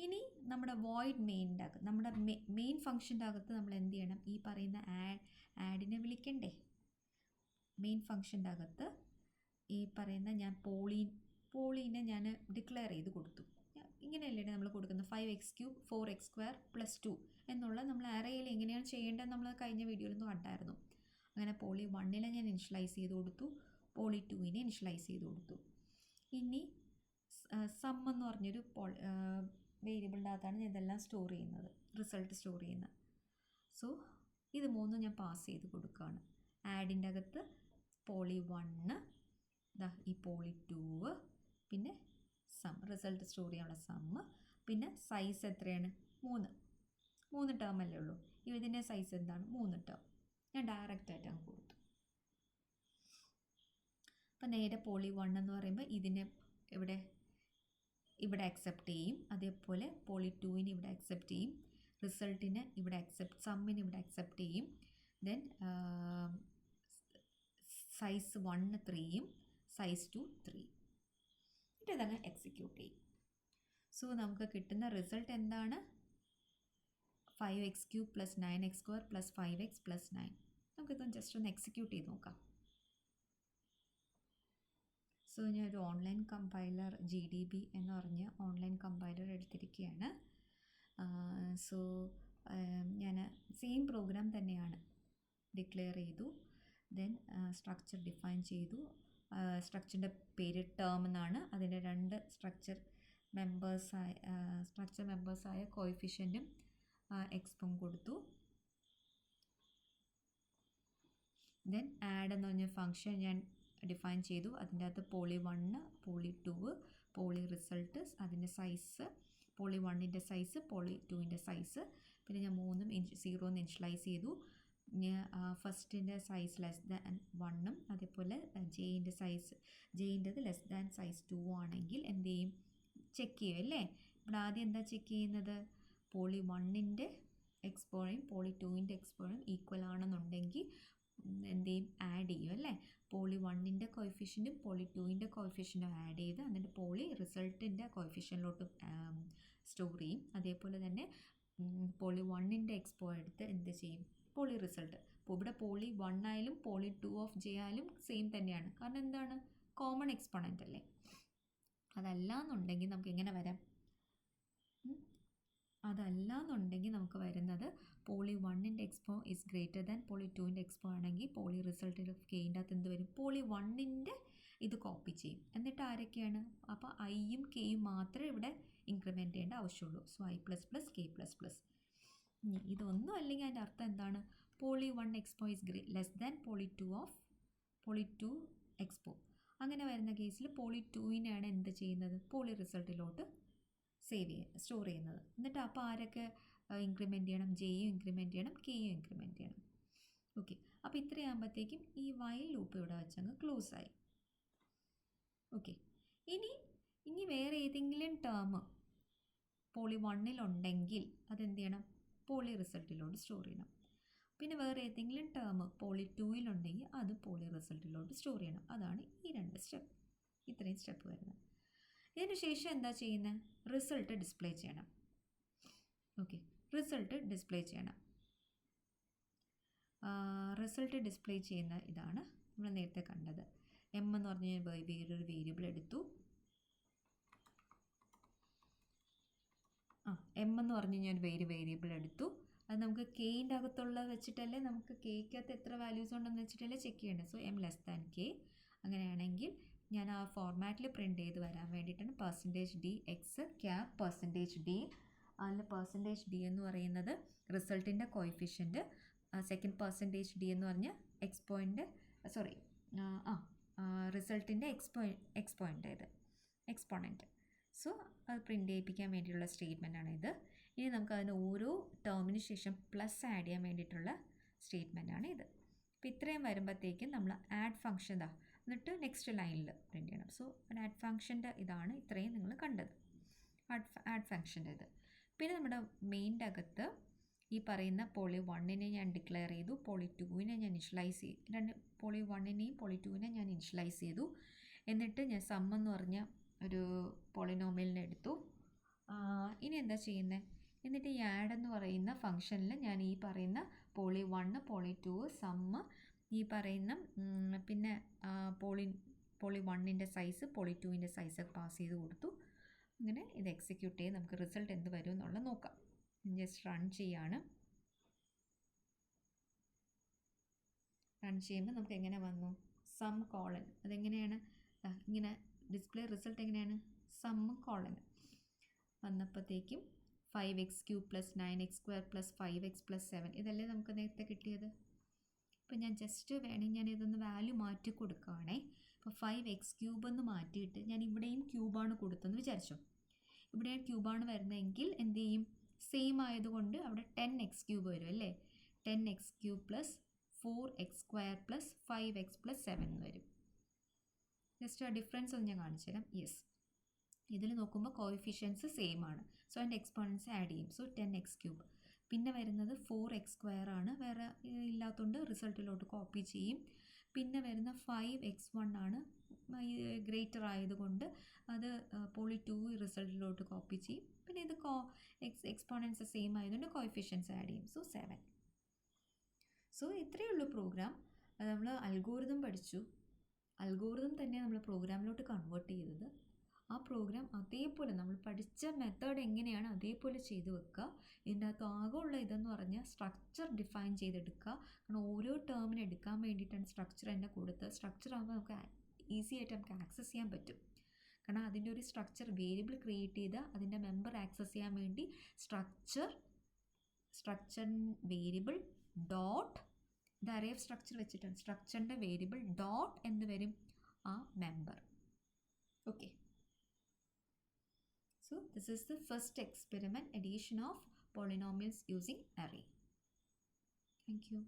ഇനി നമ്മുടെ വോയിഡ് മെയിൻ്റെ അകത്ത്, നമ്മുടെ മെയിൻ ഫംഗ്ഷൻ്റെ അകത്ത് നമ്മൾ എന്ത് ചെയ്യണം, ഈ പറയുന്ന ആഡിനെ വിളിക്കണ്ടേ. മെയിൻ ഫംഗ്ഷൻ്റെ അകത്ത് ഈ പറയുന്ന ഞാൻ പോളീനെ ഞാൻ ഡിക്ലെയർ ചെയ്ത് കൊടുത്തു. ഇങ്ങനെയല്ലേ നമ്മൾ കൊടുക്കുന്നത് 5x³ 4x² + 2 എന്നുള്ള നമ്മൾ അറേയിൽ എങ്ങനെയാണ് ചെയ്യേണ്ടത് നമ്മൾ കഴിഞ്ഞ വീഡിയോയിലൊന്നും കണ്ടായിരുന്നു. അങ്ങനെ പോളി 1നെ ഞാൻ ഇനിഷ്യലൈസ് ചെയ്ത് കൊടുത്തു, പോളി 2നെ ഇനിഷ്യലൈസ് ചെയ്ത് കൊടുത്തു. ഇനി സം എന്ന് പറഞ്ഞൊരു വേരിയബിളിൻ്റെ അകത്താണ് ഞാൻ ഇതെല്ലാം സ്റ്റോർ ചെയ്യുന്നത്, റിസൾട്ട് സ്റ്റോർ ചെയ്യുന്നത്. സോ ഇത് മൂന്നും ഞാൻ പാസ് ചെയ്ത് കൊടുക്കുകയാണ്. ആഡിൻ്റെ അകത്ത് പോളി 1, ഈ പോളി 2, പിന്നെ സം, റിസൾട്ട് സ്റ്റോർ ചെയ്യാനുള്ള സമ്മ്, പിന്നെ സൈസ് എത്രയാണ് 3 ടേം അല്ലേ ഉള്ളൂ. ഇതിൻ്റെ സൈസ് എന്താണ് 3 ടേം. ഞാൻ ഡയറക്റ്റായിട്ട് അങ്ങ് കൊടുത്തു. അപ്പം നേരെ പോളി 1 എന്ന് പറയുമ്പോൾ ഇതിനെ ഇവിടെ അക്സെപ്റ്റ് ചെയ്യും, അതേപോലെ പോളി 2നെ ഇവിടെ അക്സെപ്റ്റ് ചെയ്യും, റിസൾട്ടിന് ഇവിടെ സമ്മിന് ഇവിടെ അക്സെപ്റ്റ് ചെയ്യും. ദെൻ സൈസ് 1 3യും സൈസ് 2 3. എന്നിട്ട് ഇതങ്ങ് എക്സിക്യൂട്ട് ചെയ്യും. സോ നമുക്ക് കിട്ടുന്ന റിസൾട്ട് എന്താണ്? 5x³ + 9x² + 5x + 9. നമുക്കിതൊന്ന് ജസ്റ്റ് ഒന്ന് എക്സിക്യൂട്ട് ചെയ്ത് നോക്കാം. സോ ഞാനൊരു ഓൺലൈൻ കമ്പൈലർ GDB എന്ന് പറഞ്ഞ ഓൺലൈൻ കമ്പൈലർ എടുത്തിരിക്കുകയാണ്. സോ ഞാൻ സെയിം പ്രോഗ്രാം തന്നെയാണ് ഡിക്ലെയർ ചെയ്തു. ദെൻ സ്ട്രക്ചർ ഡിഫൈൻ ചെയ്തു. സ്ട്രക്ചറിൻ്റെ പേര് ടേം എന്നാണ്. അതിൻ്റെ 2 സ്ട്രക്ചർ മെമ്പേഴ്സായ കോഎഫിഷ്യൻറ്റും എക്സ്പും കൊടുത്തു. ദെൻ ആഡ് എന്ന് പറഞ്ഞ ഫംഗ്ഷൻ ഞാൻ ഡിഫൈൻ ചെയ്തു. അതിൻ്റെ അകത്ത് പോളി 1, പോളി 2, പോളി റിസൾട്ട്, അതിൻ്റെ സൈസ്, പോളി 1ൻ്റെ സൈസ്, പോളി 2ൻ്റെ സൈസ്, പിന്നെ ഞാൻ 3ഉം 0 ഇനിഷ്യലൈസ് ചെയ്തു. ഫസ്റ്റിൻ്റെ സൈസ് <1ഉം അതേപോലെ ജെയിൻ്റെ സൈസ്, ജെയിൻ്റെത് സൈസ് 2 ആണെങ്കിൽ എന്ത് ചെയ്യും? ചെക്ക് ചെയ്യും അല്ലേ. ഇവിടെ ആദ്യം എന്താ ചെക്ക് ചെയ്യുന്നത്? പോളി 1ൻ്റെ എക്സ്പോയും പോളി 2ൻ്റെ എക്സ്പോയും ഈക്വൽ ആണെന്നുണ്ടെങ്കിൽ എന്ത് ചെയ്യും? ആഡ് ചെയ്യും അല്ലേ. പോളി 1ൻ്റെ കോഎഫിഷ്യൻറ്റും പോളി 2ൻ്റെ കോഎഫിഷ്യൻറ്റും ആഡ് ചെയ്ത് എന്നിട്ട് പോളി റിസൾട്ടിൻ്റെ കോഎഫിഷ്യൻറ്റിലോട്ട് സ്റ്റോർ ചെയ്യും. അതേപോലെ തന്നെ പോളി 1ൻ്റെ എക്സ്പോ എടുത്ത് എന്ത് ചെയ്യും? Poly result. അപ്പോൾ ഇവിടെ പോളി 1 ആയാലും പോളി 2 ഓഫ് ജെ ആയാലും സെയിം തന്നെയാണ്. കാരണം എന്താണ്? കോമൺ എക്സ്പോണൻ്റ് അല്ലേ. അതല്ലാന്നുണ്ടെങ്കിൽ നമുക്ക് എങ്ങനെ വരാം? അതല്ലാന്നുണ്ടെങ്കിൽ നമുക്ക് വരുന്നത് പോളി 1ൻ്റെ expo is greater than poly 2ൻ്റെ എക്സ്പോ ആണെങ്കിൽ പോളി റിസൾട്ടിൽ കെയിൻ്റെ അകത്ത് എന്ത് വരും? പോളി 1ൻ്റെ ഇത് കോപ്പി ചെയ്യും. എന്നിട്ട് ആരൊക്കെയാണ്? അപ്പോൾ ഐയും കെയും മാത്രമേ ഇവിടെ ഇൻക്രിമെൻറ്റ് ചെയ്യേണ്ട ആവശ്യമുള്ളൂ. So I++ K++. ഇതൊന്നും അല്ലെങ്കിൽ അതിൻ്റെ അർത്ഥം എന്താണ്? Poly 1 expo is less than poly 2 expo. അങ്ങനെ വരുന്ന കേസിൽ പോളി 2നെയാണ് എന്ത് ചെയ്യുന്നത്? പോളി റിസൾട്ടിലോട്ട് സ്റ്റോർ ചെയ്യുന്നത്. എന്നിട്ട് അപ്പോൾ ആരൊക്കെ ഇൻക്രിമെൻറ്റ് ചെയ്യണം? ജെയും ഇൻക്രിമെൻറ്റ് ചെയ്യണം, കെയും ഇൻക്രിമെൻറ്റ് ചെയ്യണം. ഓക്കെ, അപ്പോൾ ഇത്രയാകുമ്പോഴത്തേക്കും ഈ വൈൽ ലൂപ്പ് ഇവിടെ വെച്ചങ്ങ് ക്ലോസ് ആയി. ഓക്കെ, ഇനി വേറെ ഏതെങ്കിലും ടേം പോളി 1ലുണ്ടെങ്കിൽ അതെന്ത് ചെയ്യണം? പോളി റിസൾട്ടിലോട്ട് സ്റ്റോർ ചെയ്യണം. പിന്നെ വേറെ ഏതെങ്കിലും ടേം പോളി 2ലുണ്ടെങ്കിൽ അത് പോളി റിസൾട്ടിലോട്ട് സ്റ്റോർ ചെയ്യണം. അതാണ് ഈ 2 സ്റ്റെപ്പ്, ഇത്രയും സ്റ്റെപ്പ് വരുന്നത്. ഇതിന് ശേഷം എന്താ ചെയ്യുന്നത്? റിസൾട്ട് ഡിസ്പ്ലേ ചെയ്യണം. ഓക്കെ, റിസൾട്ട് ഡിസ്പ്ലേ ചെയ്യണം. റിസൾട്ട് ഡിസ്പ്ലേ ചെയ്യുന്ന ഇതാണ് നമ്മൾ നേരത്തെ കണ്ടത്. എം എന്ന് പറഞ്ഞ വേറൊരു വേരിയബിൾ എടുത്തു. എം എന്ന് പറഞ്ഞു കഴിഞ്ഞാൽ ഒരു വേരിയബിൾ എടുത്തു. അത് നമുക്ക് കെയിൻ്റെ അകത്തുള്ളത് വെച്ചിട്ടല്ലേ, നമുക്ക് കെയ്ക്കകത്ത് എത്ര വാല്യൂസ് ഉണ്ടെന്ന് വെച്ചിട്ടല്ലേ ചെക്ക് ചെയ്യേണ്ടത്. So m<k. അങ്ങനെയാണെങ്കിൽ ഞാൻ ആ ഫോർമാറ്റിൽ പ്രിൻറ്റ് ചെയ്ത് വരാൻ വേണ്ടിയിട്ടാണ് %dx cap %d. അതിൽ %d എന്ന് പറയുന്നത് റിസൾട്ടിൻ്റെ കോഎഫിഷ്യൻറ്റ്, സെക്കൻഡ് %d എന്ന് പറഞ്ഞാൽ റിസൾട്ടിൻ്റെ എക്സ്പോണൻറ്റ്. സോ അത് പ്രിൻറ്റ് ചെയ്യിപ്പിക്കാൻ വേണ്ടിയിട്ടുള്ള സ്റ്റേറ്റ്മെൻറ്റാണ് ഇത്. ഇനി നമുക്ക് അതിന് ഓരോ ടേമിന് ശേഷം പ്ലസ് ആഡ് ചെയ്യാൻ വേണ്ടിയിട്ടുള്ള സ്റ്റേറ്റ്മെൻറ്റാണ് ഇത്. അപ്പോൾ ഇത്രയും വരുമ്പോഴത്തേക്കും നമ്മൾ ആഡ് ഫംഗ്ഷൻ എന്നിട്ട് നെക്സ്റ്റ് ലൈനിൽ പ്രിൻറ്റ് ചെയ്യണം. സോ ആഡ് ഫംഗ്ഷൻ്റെ ഇതാണ് ഇത്രയും നിങ്ങൾ കണ്ടത്, ആഡ് ഫംഗ്ഷൻ്റെ ഇത്. പിന്നെ നമ്മുടെ മെയിൻ്റെ അകത്ത് ഈ പറയുന്ന പോളി 1നെ ഞാൻ ഡിക്ലെയർ ചെയ്തു, പോളി 2നെ ഞാൻ ഇനിഷ്യലൈസ് ചെയ്തു, പോളി 1നെയും പോളി 2നെയും ഞാൻ ഇനിഷ്യലൈസ് ചെയ്തു. എന്നിട്ട് ഞാൻ സം എന്ന് പറഞ്ഞ ഒരു പോളിനോമിയലിനെ എടുത്തു. ഇനി എന്താ ചെയ്യുന്നത്? എന്നിട്ട് ഈ ആഡ് എന്ന് പറയുന്ന ഫംഗ്ഷനിൽ ഞാൻ ഈ പറയുന്ന പോളി 1 പോളി 2 സമ്മ് ഈ പറയുന്ന പിന്നെ പോളി 1ൻ്റെ സൈസ് പോളി 2ൻ്റെ സൈസ് പാസ് ചെയ്ത് കൊടുത്തു. ഇങ്ങനെ ഇത് എക്സിക്യൂട്ട് ചെയ്ത് നമുക്ക് റിസൾട്ട് എന്ത് വരും എന്നുള്ളത് നോക്കാം. ജസ്റ്റ് റൺ ചെയ്യാണ്. റൺ ചെയ്യുമ്പോൾ നമുക്ക് എങ്ങനെ വന്നു? Sum colon. അതെങ്ങനെയാണ് ഇങ്ങനെ ഡിസ്പ്ലേ റിസൾട്ട് എങ്ങനെയാണ്? സമ്മും കോളനും വന്നപ്പോഴത്തേക്കും 5x³ + 9x² + 5x + 7 ഇതല്ലേ നമുക്ക് നേരത്തെ കിട്ടിയത്. അപ്പോൾ ഞാൻ ജസ്റ്റ് വേണമെങ്കിൽ ഞാൻ ഇതൊന്ന് വാല്യൂ മാറ്റി കൊടുക്കുകയാണേ. അപ്പോൾ 5x³ എന്ന് മാറ്റിയിട്ട് ഞാൻ ഇവിടെയും ക്യൂബാണ് കൊടുത്തതെന്ന് വിചാരിച്ചോ. ഇവിടെയാണ് ക്യൂബാണ് വരുന്നതെങ്കിൽ എന്ത് ചെയ്യും? സെയിം ആയതുകൊണ്ട് അവിടെ 10x³ വരും അല്ലേ. 10x³ + 4x² + 5x + 7 എന്ന് വരും. ജസ്റ്റ് ആ ഡിഫറൻസ് ഒന്ന് ഞാൻ കാണിച്ചു തരാം. യെസ്, ഇതിൽ നോക്കുമ്പോൾ കോഎഫിഷ്യൻസ് സെയിം ആണ്. സോ അതിൻ്റെ എക്സ്പോണൻസ് ആഡ് ചെയ്യും. So 10x³. പിന്നെ വരുന്നത് 4x² ആണ്, വേറെ ഇല്ലാത്തതുകൊണ്ട് റിസൾട്ടിലോട്ട് കോപ്പി ചെയ്യും. പിന്നെ വരുന്ന 5x1 ആണ്, ഗ്രേറ്റർ ആയതുകൊണ്ട് അത് പോളി 2 റിസൾട്ടിലോട്ട് കോപ്പി ചെയ്യും. പിന്നെ ഇത് എക്സ്പോണൻസ് സെയിം ആയതുകൊണ്ട് കോഎഫിഷ്യൻസ് ആഡ് ചെയ്യും. സോ 7. സോ ഇത്രയേ ഉള്ളൂ പ്രോഗ്രാം. അത് നമ്മൾ അൽഗോരിതം പഠിച്ചു. അൽഗോരിതം തന്നെ നമ്മൾ പ്രോഗ്രാമിലോട്ട് കൺവേർട്ട് ചെയ്തത്. ആ പ്രോഗ്രാം അതേപോലെ നമ്മൾ പഠിച്ച മെത്തേഡ് എങ്ങനെയാണ് അതേപോലെ ചെയ്ത് വെക്കുക. ഇതിൻ്റെ അകത്ത് ആകെയുള്ള ഇതെന്ന് പറഞ്ഞാൽ സ്ട്രക്ചർ ഡിഫൈൻ ചെയ്തെടുക്കുക. കാരണം ഓരോ ടേമിന് എടുക്കാൻ വേണ്ടിയിട്ടാണ് സ്ട്രക്ചർ തന്നെ കൊടുത്തത്. സ്ട്രക്ചർ ആകുമ്പോൾ നമുക്ക് ഈസി ആയിട്ട് നമുക്ക് ആക്സസ് ചെയ്യാൻ പറ്റും. കാരണം അതിൻ്റെ ഒരു സ്ട്രക്ചർ വേരിയബിൾ ക്രിയേറ്റ് ചെയ്ത് അതിൻ്റെ മെമ്പർ ആക്സസ് ചെയ്യാൻ വേണ്ടി സ്ട്രക്ചർ വേരിയബിൾ ഡോട്ട് ഇത് അറേ ഓഫ് സ്ട്രക്ചർ വെച്ചിട്ടാണ്. സ്ട്രക്ചറിൻ്റെ വേരിയബിൾ ഡോട്ട് എന്ന് വരും ആ member. Okay. So this is the first experiment, addition of polynomials using array. Thank you.